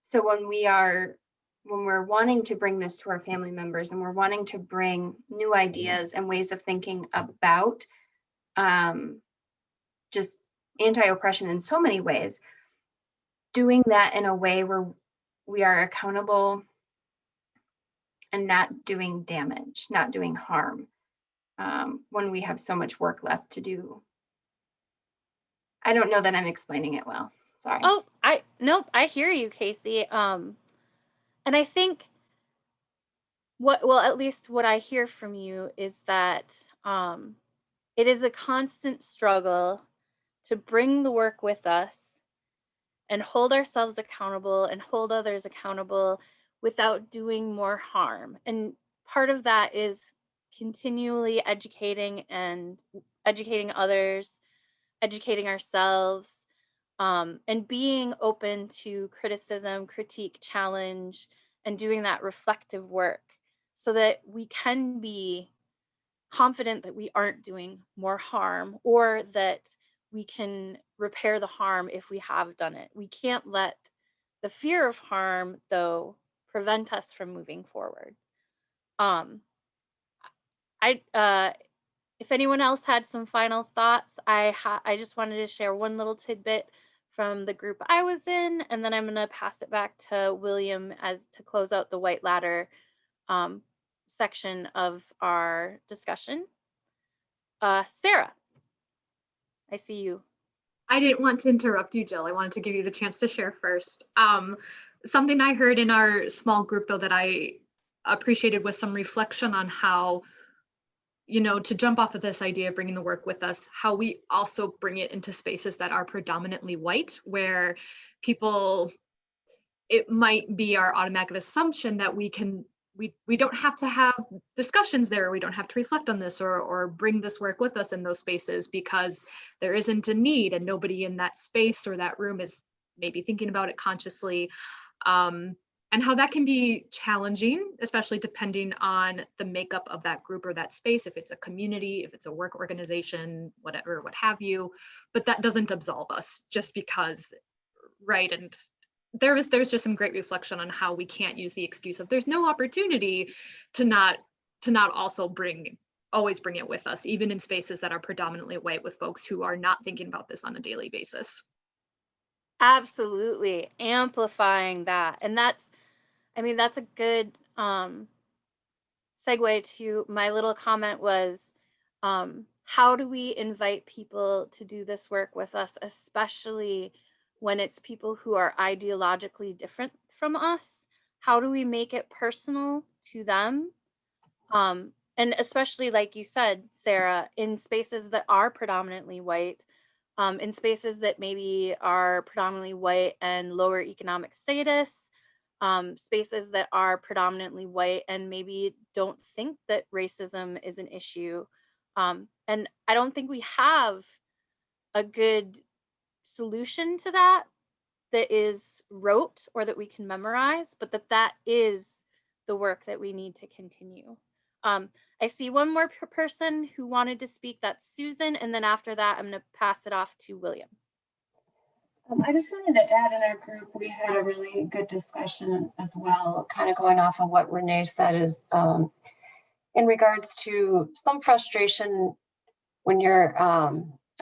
So when we're wanting to bring this to our family members and we're wanting to bring new ideas and ways of thinking about just anti-oppression in so many ways, doing that in a way where we are accountable and not doing damage, not doing harm, when we have so much work left to do. I don't know that I'm explaining it well. Sorry. Oh, nope, I hear you, Casey. And I think at least what I hear from you is that it is a constant struggle to bring the work with us and hold ourselves accountable and hold others accountable without doing more harm. And part of that is continually educating others, educating ourselves, and being open to criticism, critique, challenge, and doing that reflective work so that we can be confident that we aren't doing more harm, or that we can repair the harm if we have done it. We can't let the fear of harm, though, prevent us from moving forward. If anyone else had some final thoughts, I just wanted to share one little tidbit from the group I was in, and then I'm going to pass it back to William to close out the White Ladder section of our discussion. Sarah, I see you. I didn't want to interrupt you, Jill. I wanted to give you the chance to share first. Something I heard in our small group, though, that I appreciated was some reflection on how, to jump off of this idea of bringing the work with us, how we also bring it into spaces that are predominantly white, where it might be our automatic assumption that we don't have to have discussions there, we don't have to reflect on this or bring this work with us in those spaces because there isn't a need and nobody in that space or that room is maybe thinking about it consciously. And how that can be challenging, especially depending on the makeup of that group or that space, if it's a community, if it's a work organization, whatever, what have you. But that doesn't absolve us just because, right? And there's just some great reflection on how we can't use the excuse of there's no opportunity to not also always bring it with us, even in spaces that are predominantly white, with folks who are not thinking about this on a daily basis. Absolutely, amplifying that. And that's a good segue to my little comment was, how do we invite people to do this work with us, especially when it's people who are ideologically different from us? How do we make it personal to them? And especially, like you said, Sarah, in spaces that are predominantly white, in spaces that maybe are predominantly white and lower economic status, spaces that are predominantly white and maybe don't think that racism is an issue. And I don't think we have a good solution to that is rote or that we can memorize, but that is the work that we need to continue. I see one more person who wanted to speak, that's Susan, and then after that, I'm going to pass it off to William. I just wanted to add, in our group, we had a really good discussion as well, kind of going off of what Renee said, is in regards to some frustration when you're, I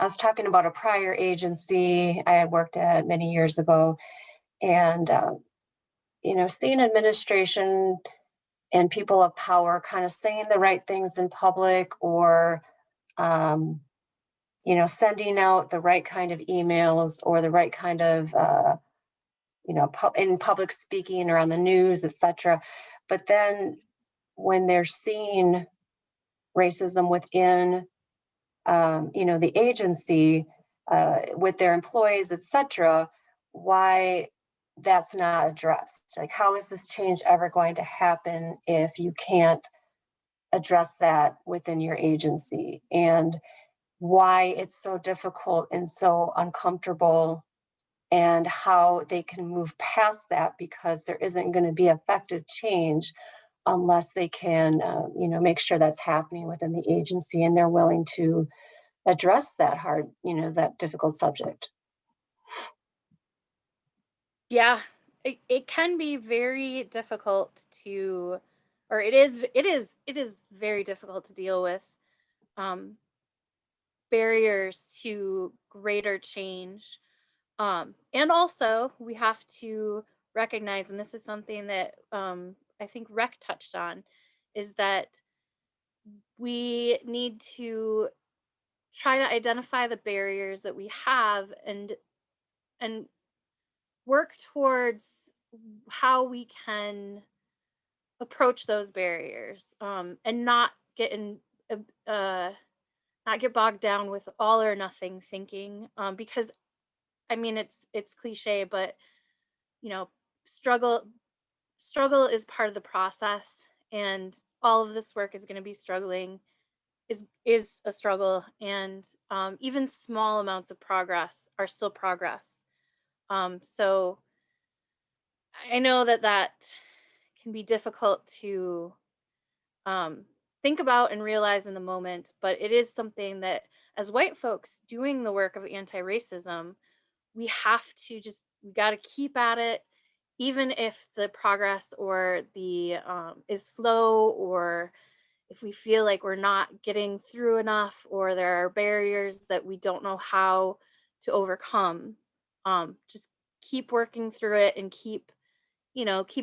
was talking about a prior agency I had worked at many years ago, and, seeing administration and people of power kind of saying the right things in public, or, sending out the right kind of emails or the right kind of, in public speaking or on the news, etc. But then when they're seeing racism within, the agency, with their employees, etc., why that's not addressed. Like, how is this change ever going to happen if you can't address that within your agency? And why it's so difficult and so uncomfortable, and how they can move past that, because there isn't going to be effective change unless they can, make sure that's happening within the agency and they're willing to address that hard, that difficult subject. Yeah, it can be very difficult to, or it is very difficult to deal with barriers to greater change. And also we have to recognize, and this is something that I think Rec touched on, is that we need to try to identify the barriers that we have and work towards how we can approach those barriers, and not get bogged down with all or nothing thinking, because I mean it's cliche, but struggle is part of the process, and all of this work is going to be struggling, is a struggle, and even small amounts of progress are still progress. So I know that can be difficult to think about and realize in the moment, but it is something that, as white folks doing the work of anti-racism, we got to keep at it, even if the progress or the is slow, or if we feel like we're not getting through enough, or there are barriers that we don't know how to overcome. Just keep working through it and keep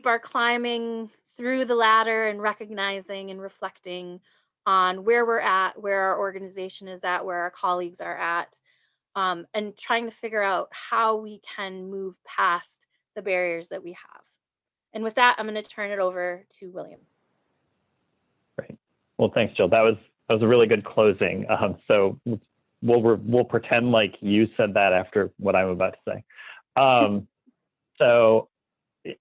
our climbing through the ladder, and recognizing and reflecting on where we're at, where our organization is at, where our colleagues are at, and trying to figure out how we can move past the barriers that we have. And with that, I'm going to turn it over to William. Great. Well, thanks, Jill. That was a really good closing. So we'll pretend like you said that after what I'm about to say. So,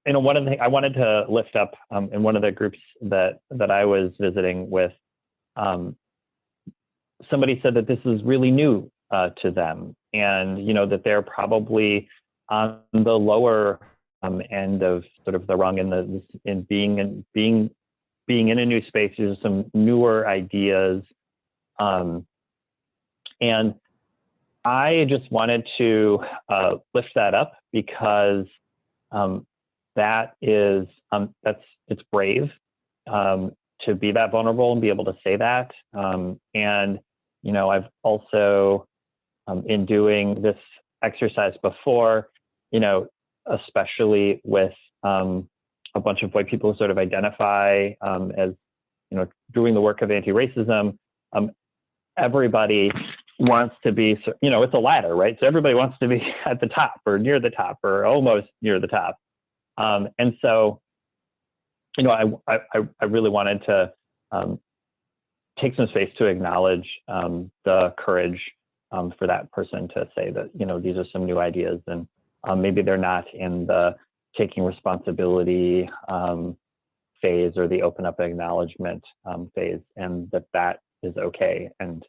one of the things I wanted to lift up in one of the groups that I was visiting with, somebody said that this is really new to them, and that they're probably on the lower end of sort of the rung in being in a new space. There's some newer ideas, and I just wanted to lift that up, because it's brave to be that vulnerable and be able to say that. And I've also in doing this exercise before, especially with a bunch of white people who sort of identify as doing the work of anti-racism, everybody wants to be, it's a ladder, right? So everybody wants to be at the top, or near the top, or almost near the top. And so, I really wanted to take some space to acknowledge the courage for that person to say that, these are some new ideas, and maybe they're not in the taking responsibility phase or the open up acknowledgement phase, and that is okay. And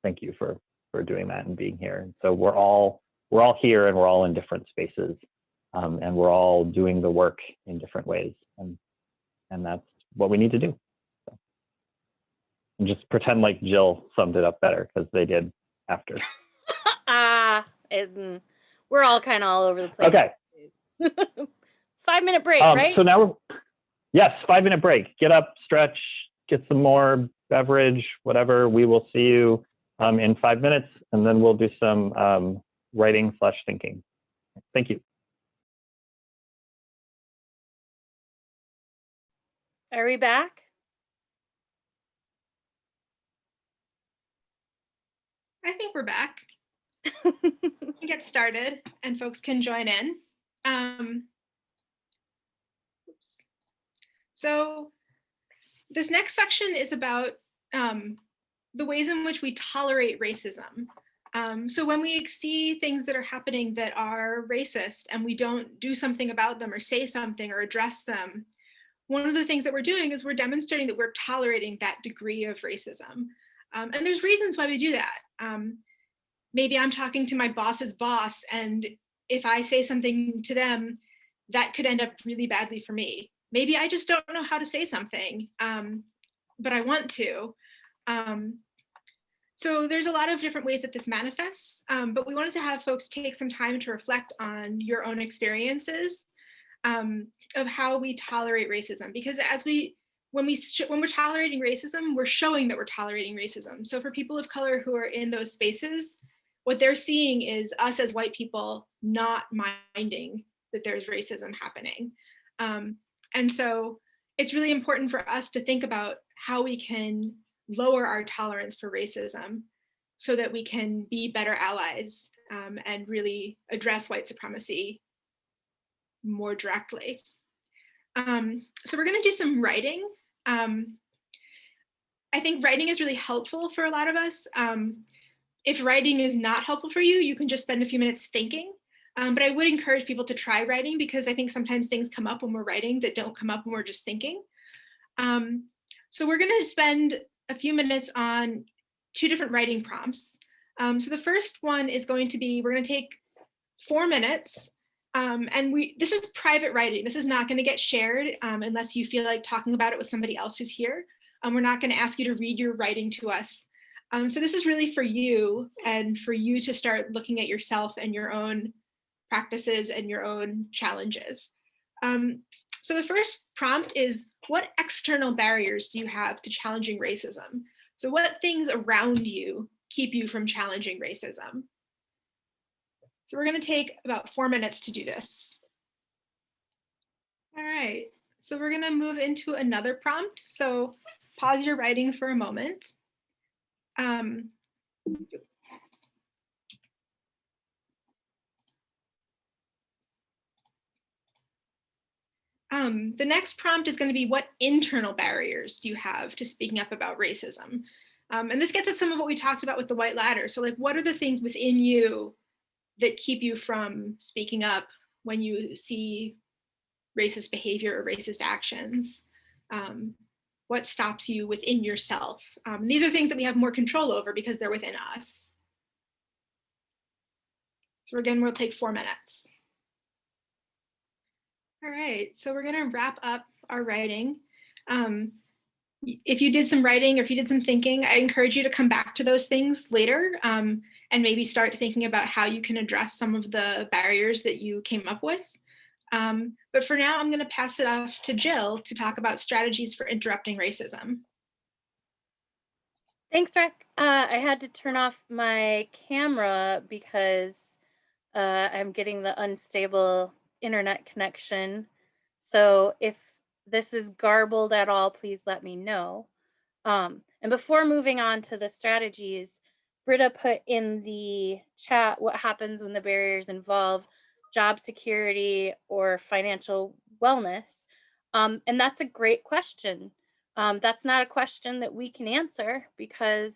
thank you for doing that and being here. And so we're all here, and we're all in different spaces, and we're all doing the work in different ways, and that's what we need to do. So, and just pretend like Jill summed it up better, because they did after. We're all kind of all over the place. Okay. 5-minute break, right? So now yes, 5-minute break. Get up, stretch, get some more beverage, whatever. We will see you in 5 minutes, and then we'll do some writing/thinking. Thank you. Are we back? I think we're back. We can get started, and folks can join in. So this next section is about the ways in which we tolerate racism. So when we see things that are happening that are racist and we don't do something about them or say something or address them, one of the things that we're doing is we're demonstrating that we're tolerating that degree of racism. And there's reasons why we do that. Maybe I'm talking to my boss's boss, and if I say something to them, that could end up really badly for me. Maybe I just don't know how to say something, but I want to. So there's a lot of different ways that this manifests, but we wanted to have folks take some time to reflect on your own experiences of how we tolerate racism, because when we're tolerating racism, we're showing that we're tolerating racism. So for people of color who are in those spaces, what they're seeing is us as white people not minding that there's racism happening. And so it's really important for us to think about how we can lower our tolerance for racism so that we can be better allies and really address white supremacy more directly. So we're going to do some writing. I think writing is really helpful for a lot of us. If writing is not helpful for you, you can just spend a few minutes thinking. But I would encourage people to try writing, because I think sometimes things come up when we're writing that don't come up when we're just thinking. So we're going to spend a few minutes on 2 different writing prompts. So the first one is going to be, we're going to take 4 minutes. And this is private writing. This is not going to get shared unless you feel like talking about it with somebody else who's here. We're not going to ask you to read your writing to us. So this is really for you, and for you to start looking at yourself and your own practices and your own challenges. So the first prompt is, what external barriers do you have to challenging racism? So what things around you keep you from challenging racism? So we're going to take about 4 minutes to do this. All right, so we're going to move into another prompt. So pause your writing for a moment. The next prompt is going to be, what internal barriers do you have to speaking up about racism? And this gets at some of what we talked about with the white ladder. So like, what are the things within you that keep you from speaking up when you see racist behavior or racist actions? What stops you within yourself? These are things that we have more control over because they're within us. So again, we'll take 4 minutes. All right, so we're gonna wrap up our writing. If you did some writing or if you did some thinking, I encourage you to come back to those things later and maybe start thinking about how you can address some of the barriers that you came up with. But for now, I'm gonna pass it off to Jill to talk about strategies for interrupting racism. Thanks, Rick. I had to turn off my camera because I'm getting the unstable internet connection. So if this is garbled at all, please let me know. And before moving on to the strategies, Britta put in the chat what happens when the barriers involve job security or financial wellness. And that's a great question. That's not a question that we can answer, because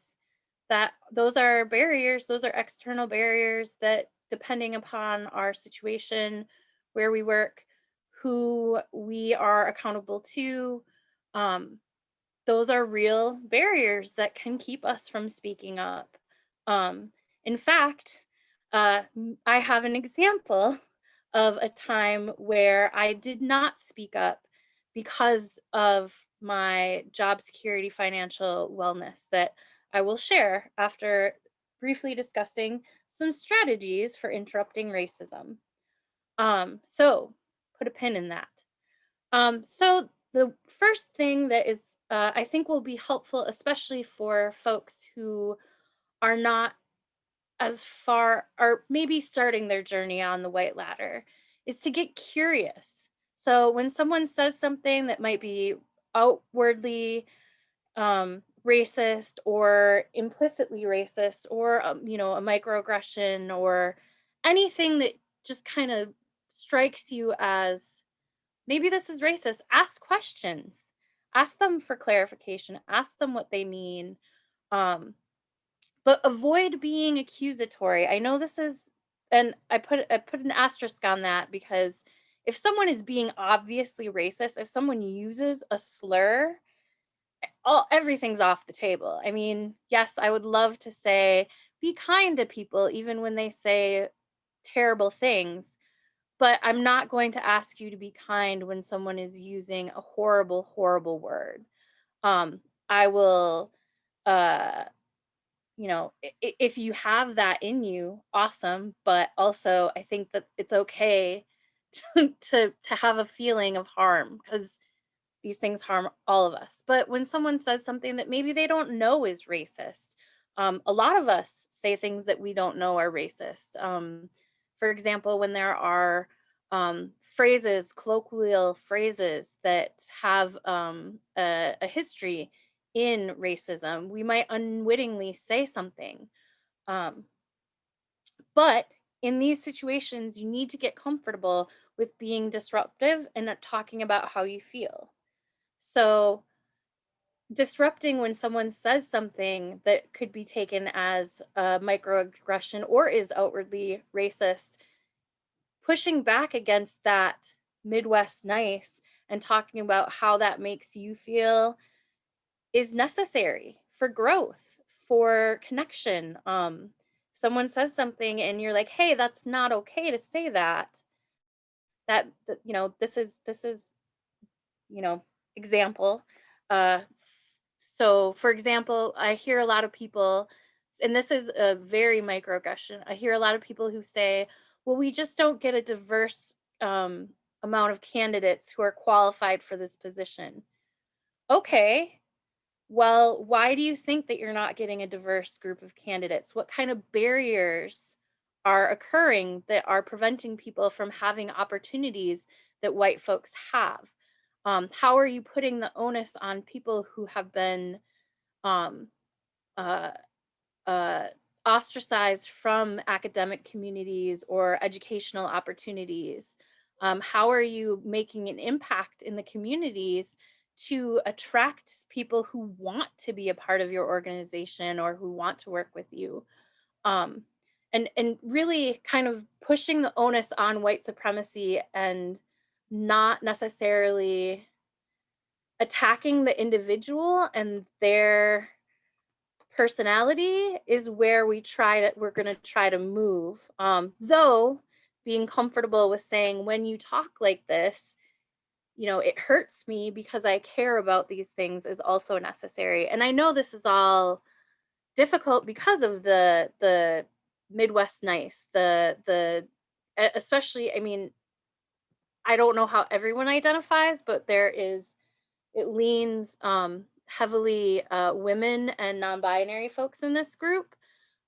those are barriers, those are external barriers that, depending upon our situation, where we work, who we are accountable to, those are real barriers that can keep us from speaking up. In fact, I have an example of a time where I did not speak up because of my job security, financial wellness, that I will share after briefly discussing some strategies for interrupting racism. So put a pin in that. So the first thing that is, I think will be helpful, especially for folks who are not as far, or maybe starting their journey on the white ladder, is to get curious. So when someone says something that might be outwardly racist or implicitly racist, or a microaggression, or anything that just kind of strikes you as maybe this is racist, ask questions, ask them for clarification, ask them what they mean. But but avoid being accusatory. I know this is, and I put an asterisk on that, because if someone is being obviously racist, if someone uses a slur, everything's off the table. I mean, yes, I would love to say, be kind to people even when they say terrible things, but I'm not going to ask you to be kind when someone is using a horrible, horrible word. I will, you know, if you have that in you, awesome. But also, I think that it's okay to have a feeling of harm, because these things harm all of us. But when someone says something that maybe they don't know is racist, a lot of us say things that we don't know are racist. For example, when there are phrases, colloquial phrases that have a history in racism, we might unwittingly say something. But in these situations, you need to get comfortable with being disruptive and not talking about how you feel. So disrupting when someone says something that could be taken as a microaggression or is outwardly racist, pushing back against that Midwest nice and talking about how that makes you feel is necessary for growth, for connection. Someone says something and you're like, hey, that's not okay to say that. You know, this is you know, example. So for example, I hear a lot of people, and this is a very microaggression, I hear a lot of people who say, well, we just don't get a diverse amount of candidates who are qualified for this position. Okay, well, why do you think that you're not getting a diverse group of candidates? What kind of barriers are occurring that are preventing people from having opportunities that white folks have? How are you putting the onus on people who have been um, uh, ostracized from academic communities or educational opportunities? How are you making an impact in the communities to attract people who want to be a part of your organization or who want to work with you? And really kind of pushing the onus on white supremacy and not necessarily attacking the individual and their personality is where we're going to try to move. Though being comfortable with saying, when you talk like this, you know, it hurts me because I care about these things, is also necessary. And I know this is all difficult because of the Midwest nice, especially, I mean, I don't know how everyone identifies, but it leans heavily women and non-binary folks in this group.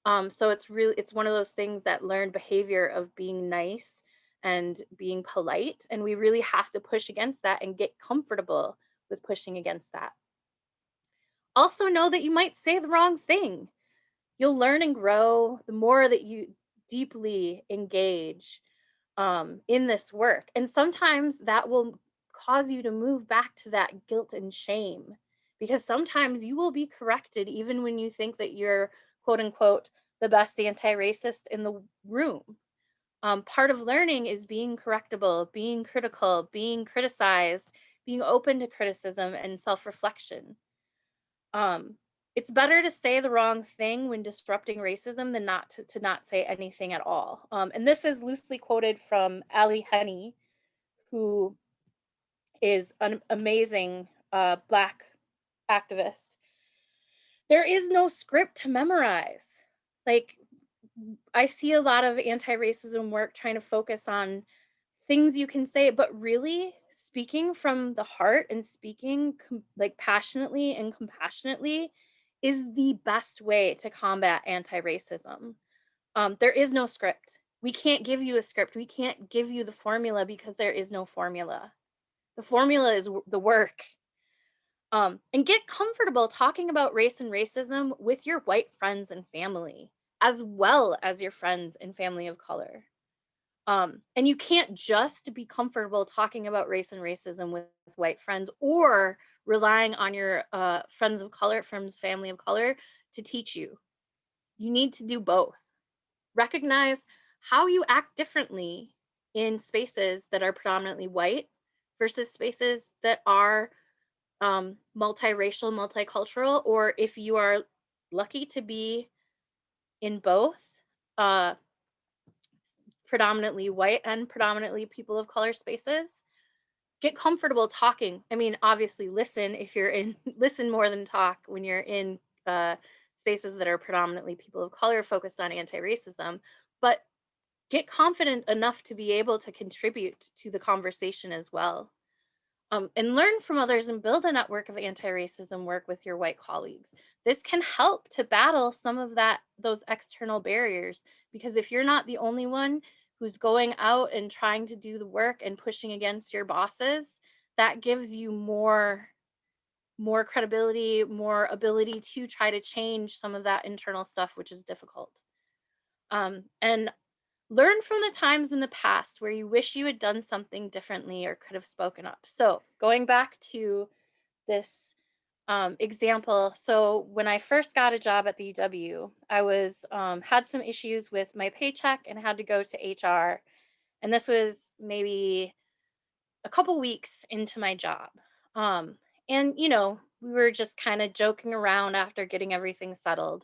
So it's one of those things, that learned behavior of being nice and being polite. And we really have to push against that and get comfortable with pushing against that. Also know that you might say the wrong thing. You'll learn and grow the more that you deeply engage in this work. And sometimes that will cause you to move back to that guilt and shame, because sometimes you will be corrected even when you think that you're, quote unquote, the best anti-racist in the room. Part of learning is being correctable, being critical, being criticized, being open to criticism and self-reflection. It's better to say the wrong thing when disrupting racism than not to not say anything at all. And this is loosely quoted from Ali Henny, who is an amazing Black activist. There is no script to memorize. Like, I see a lot of anti-racism work trying to focus on things you can say, but really speaking from the heart and speaking like passionately and compassionately is the best way to combat anti-racism. There is no script. We can't give you a script. We can't give you the formula, because there is no formula. The formula is the work. And get comfortable talking about race and racism with your white friends and family, as well as your friends and family of color. And you can't just be comfortable talking about race and racism with white friends or relying on your friends of color, friends, family of color to teach you. you need to do both. Recognize how you act differently in spaces that are predominantly white versus spaces that are multiracial, multicultural, or if you are lucky to be in both predominantly white and predominantly people of color spaces, get comfortable talking. I mean, obviously listen if you're in, listen more than talk when you're in spaces that are predominantly people of color focused on anti-racism, but get confident enough to be able to contribute to the conversation as well. And learn from others and build a network of anti-racism work with your white colleagues. This can help to battle some of those external barriers, because if you're not the only one who's going out and trying to do the work and pushing against your bosses, that gives you more credibility, more ability to try to change some of that internal stuff, which is difficult. And learn from the times in the past where you wish you had done something differently or could have spoken up. So going back to this example, so when I first got a job at the UW, I was had some issues with my paycheck and had to go to HR. And this was maybe a couple weeks into my job. And, you know, we were just kind of joking around after getting everything settled.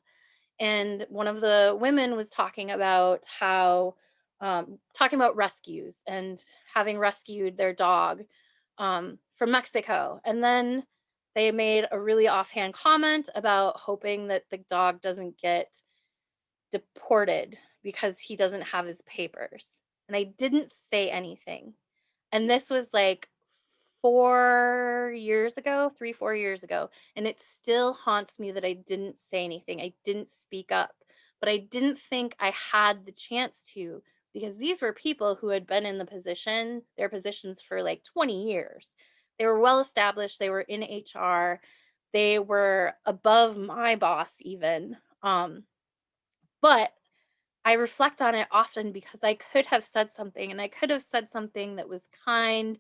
And one of the women was talking about how, talking about rescues and having rescued their dog from Mexico. And then they made a really offhand comment about hoping that the dog doesn't get deported because he doesn't have his papers. And I didn't say anything. And this was like 4 years ago, 4 years ago. And it still haunts me that I didn't say anything. I didn't speak up, but I didn't think I had the chance to, because these were people who had been in their positions for like 20 years. They were well established. They were in HR. They were above my boss even. But I reflect on it often because I could have said something, and I could have said something that was kind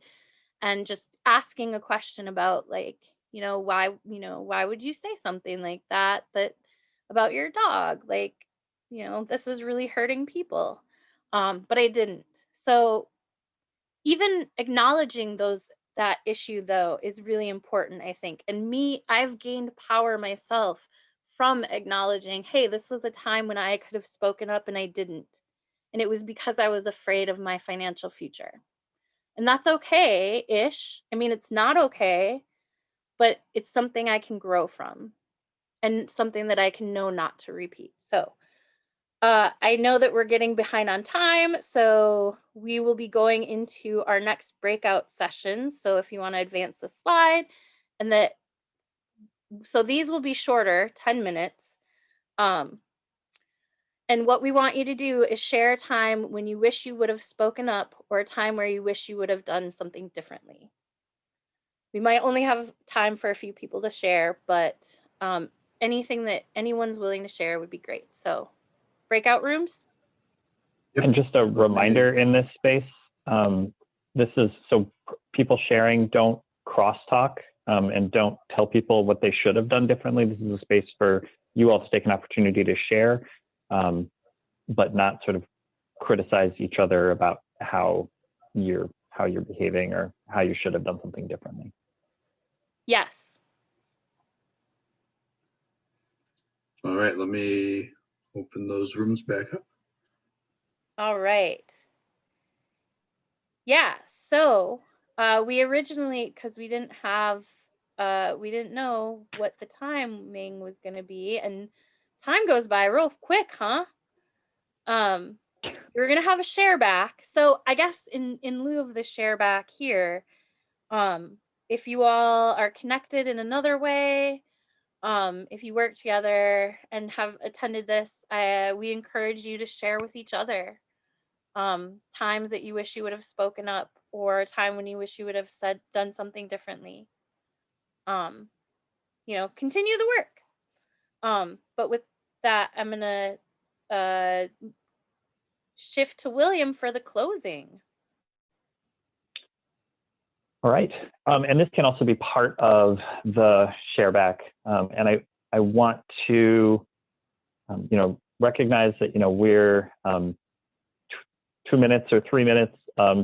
and just asking a question about, like, why would you say something like that about your dog? Like, this is really hurting people. But I didn't. So even acknowledging that issue though is really important, I think. And I've gained power myself from acknowledging, hey, this was a time when I could have spoken up and I didn't. And it was because I was afraid of my financial future. And that's okay-ish. I mean, it's not okay, but it's something I can grow from and something that I can know not to repeat. So I know that we're getting behind on time, so we will be going into our next breakout sessions. So if you want to advance the slide, so these will be shorter, 10 minutes. And what we want you to do is share a time when you wish you would have spoken up, or a time where you wish you would have done something differently. We might only have time for a few people to share, but anything that anyone's willing to share would be great. So breakout rooms. Yep. And just a reminder in this space, this is so people sharing, don't crosstalk and don't tell people what they should have done differently. This is a space for you all to take an opportunity to share, but not sort of criticize each other about how you're behaving or how you should have done something differently. Yes. All right, let me open those rooms back up. All right. Yeah, so we originally, because we didn't know what the timing was going to be, and time goes by real quick, huh? We're going to have a share back. So I guess in lieu of the share back here, if you all are connected in another way, if you work together and have attended this, we encourage you to share with each other times that you wish you would have spoken up, or a time when you wish you would have done something differently. Continue the work. But with that, I'm gonna shift to William for the closing. All right, and this can also be part of the share back, and I want to recognize that, we're 2 minutes or 3 minutes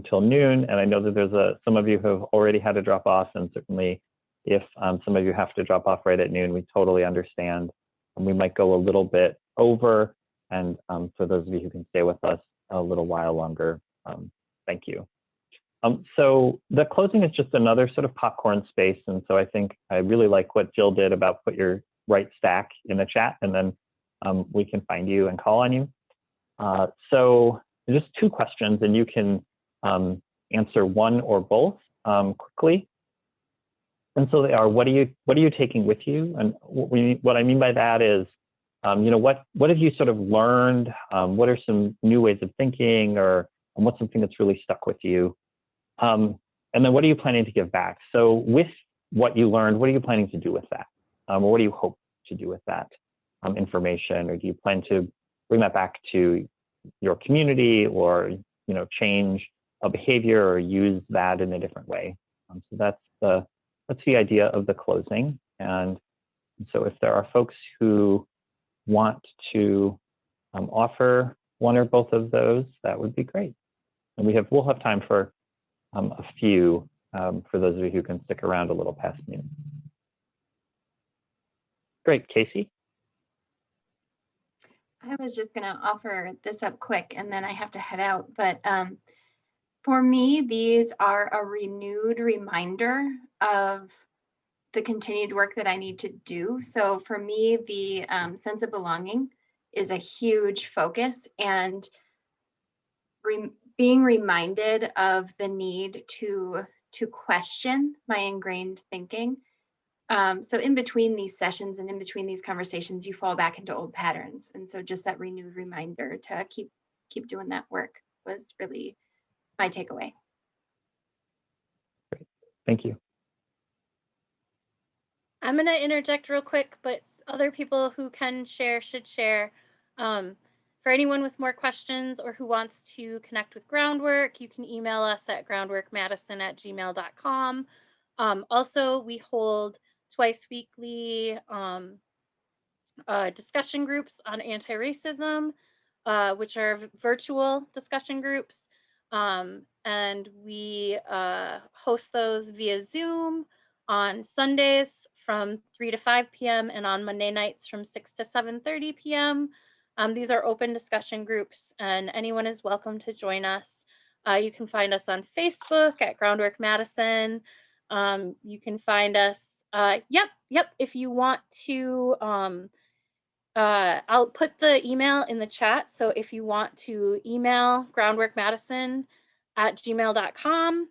till noon. And I know that there's some of you who have already had to drop off, and certainly if some of you have to drop off right at noon, we totally understand. And we might go a little bit over. And for those of you who can stay with us a little while longer, thank you. So the closing is just another sort of popcorn space. And so I think I really like what Jill did about put your right stack in the chat, and then we can find you and call on you. So just 2 questions, and you can answer one or both quickly. And so they are, what are you taking with you? And what I mean by that is, what have you sort of learned? What are some new ways of thinking, or what's something that's really stuck with you? And then what are you planning to give back? So with what you learned, what are you planning to do with that? Or what do you hope to do with that information? Or do you plan to bring that back to your community, or change a behavior, or use that in a different way? So that's the idea of the closing. And so if there are folks who want to offer one or both of those, that would be great. And we'll have time for a few for those of you who can stick around a little past noon. Great, Casey. I was just going to offer this up quick, and then I have to head out. But for me, these are a renewed reminder of the continued work that I need to do. So for me, the sense of belonging is a huge focus, and being reminded of the need to question my ingrained thinking. So in between these sessions and in between these conversations, you fall back into old patterns. And so just that renewed reminder to keep doing that work was really my takeaway. Great. Thank you. I'm going to interject real quick, but other people who can share should share. For anyone with more questions or who wants to connect with Groundwork, you can email us at groundworkmadison@gmail.com. Also, we hold twice weekly discussion groups on anti-racism, which are virtual discussion groups. And we host those via Zoom on Sundays from 3 to 5 p.m. and on Monday nights from 6 to 7:30 p.m. These are open discussion groups, and anyone is welcome to join us. You can find us on Facebook at Groundwork Madison. You can find us, if you want to, I'll put the email in the chat. So if you want to email groundworkmadison@gmail.com,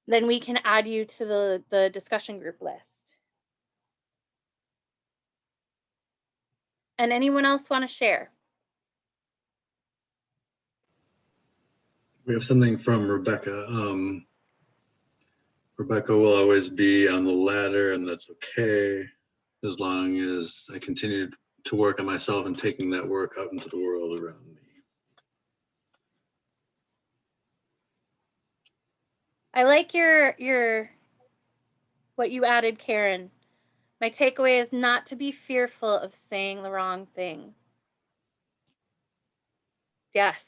then we can add you to the discussion group list. And anyone else want to share? We have something from Rebecca. Rebecca will always be on the ladder, and that's okay, as long as I continue to work on myself and taking that work out into the world around me. I like your what you added, Karen. My takeaway is not to be fearful of saying the wrong thing. Yes.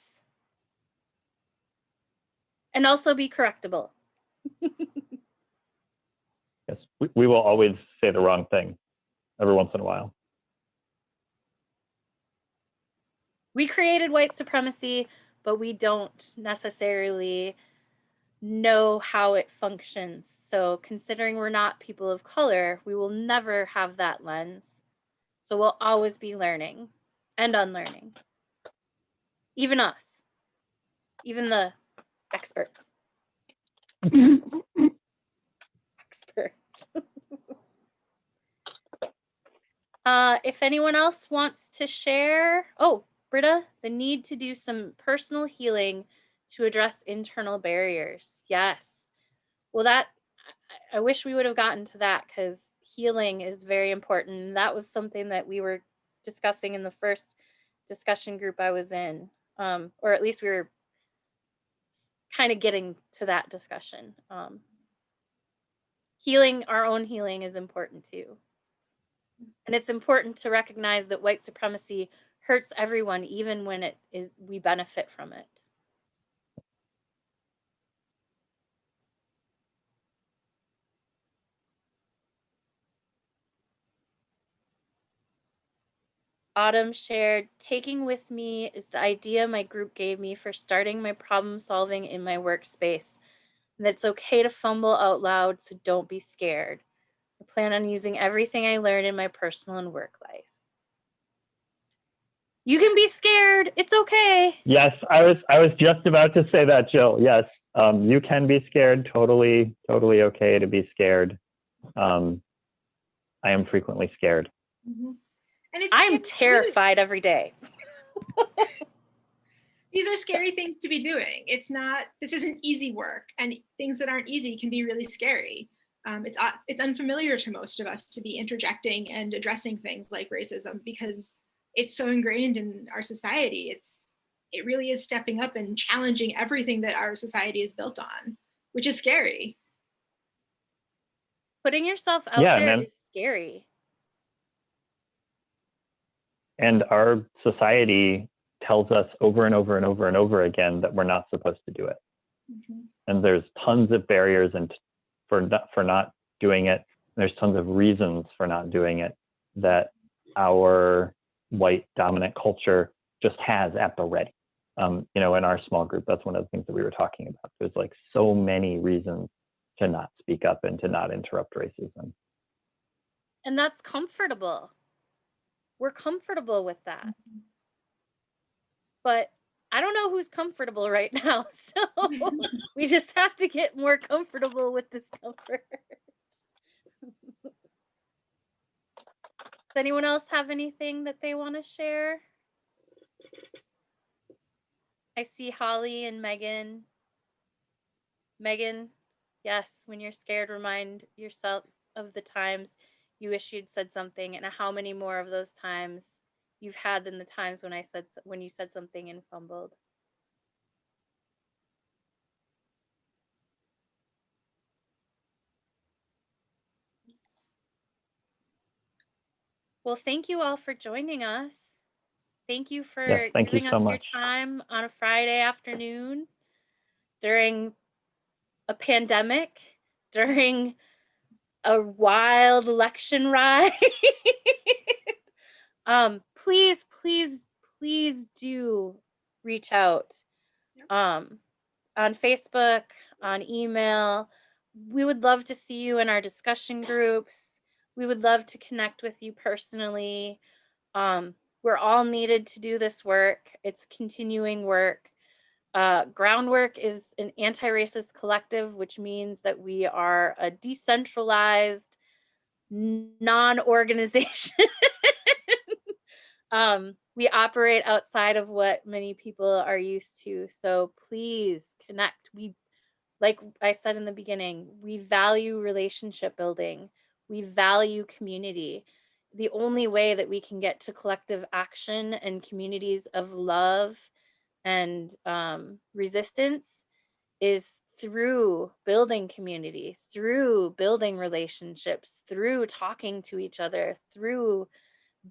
And also be correctable. Yes, we will always say the wrong thing every once in a while. We created white supremacy, but we don't necessarily know how it functions. So considering we're not people of color, we will never have that lens. So we'll always be learning and unlearning. Even us, even the experts. Experts. If anyone else wants to share, Britta, the need to do some personal healing to address internal barriers. Yes. Well, I wish we would have gotten to that, because healing is very important. That was something that we were discussing in the first discussion group I was in, or at least we were kind of getting to that discussion. Healing, our own healing is important too. And it's important to recognize that white supremacy hurts everyone, even when we benefit from it. Autumn shared, taking with me is the idea my group gave me for starting my problem solving in my workspace. And that it's okay to fumble out loud, so don't be scared. I plan on using everything I learned in my personal and work life. You can be scared. It's okay. Yes, I was just about to say that, Jill. Yes, you can be scared. Totally okay to be scared. I am frequently scared. Mm-hmm. And I'm terrified every day. These are scary things to be doing. This isn't easy work, and things that aren't easy can be really scary. It's unfamiliar to most of us to be interjecting and addressing things like racism because it's so ingrained in our society. It really is stepping up and challenging everything that our society is built on, which is scary. Putting yourself out there is scary. And our society tells us over and over and over and over again that we're not supposed to do it. Mm-hmm. And there's tons of barriers for not doing it. There's tons of reasons for not doing it that our white dominant culture just has at the ready. In our small group, that's one of the things that we were talking about. There's like so many reasons to not speak up and to not interrupt racism. And that's comfortable. We're comfortable with that. Mm-hmm. But I don't know who's comfortable right now. So we just have to get more comfortable with discomfort. Does anyone else have anything that they want to share? I see Holly and Megan. Megan, yes, when you're scared, remind yourself of the times you wish you'd said something and how many more of those times you've had than the times when you said something and fumbled. Well, thank you all for joining us. Thank you for giving us your time on a Friday afternoon during a pandemic, during a wild election ride. Please do reach out on Facebook, on email. We would love to see you in our discussion groups. We would love to connect with you personally. We're all needed to do this work. It's continuing work. Groundwork is an anti-racist collective, which means that we are a decentralized non-organization. We operate outside of what many people are used to. So please connect. Like I said in the beginning, we value relationship building. We value community. The only way that we can get to collective action and communities of love and resistance is through building community, through building relationships, through talking to each other, through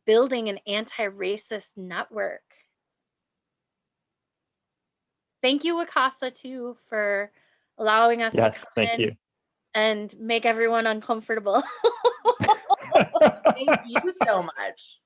building an anti-racist network. Thank you, Wakasa, too, for allowing us to come in and make everyone uncomfortable. Thank you so much.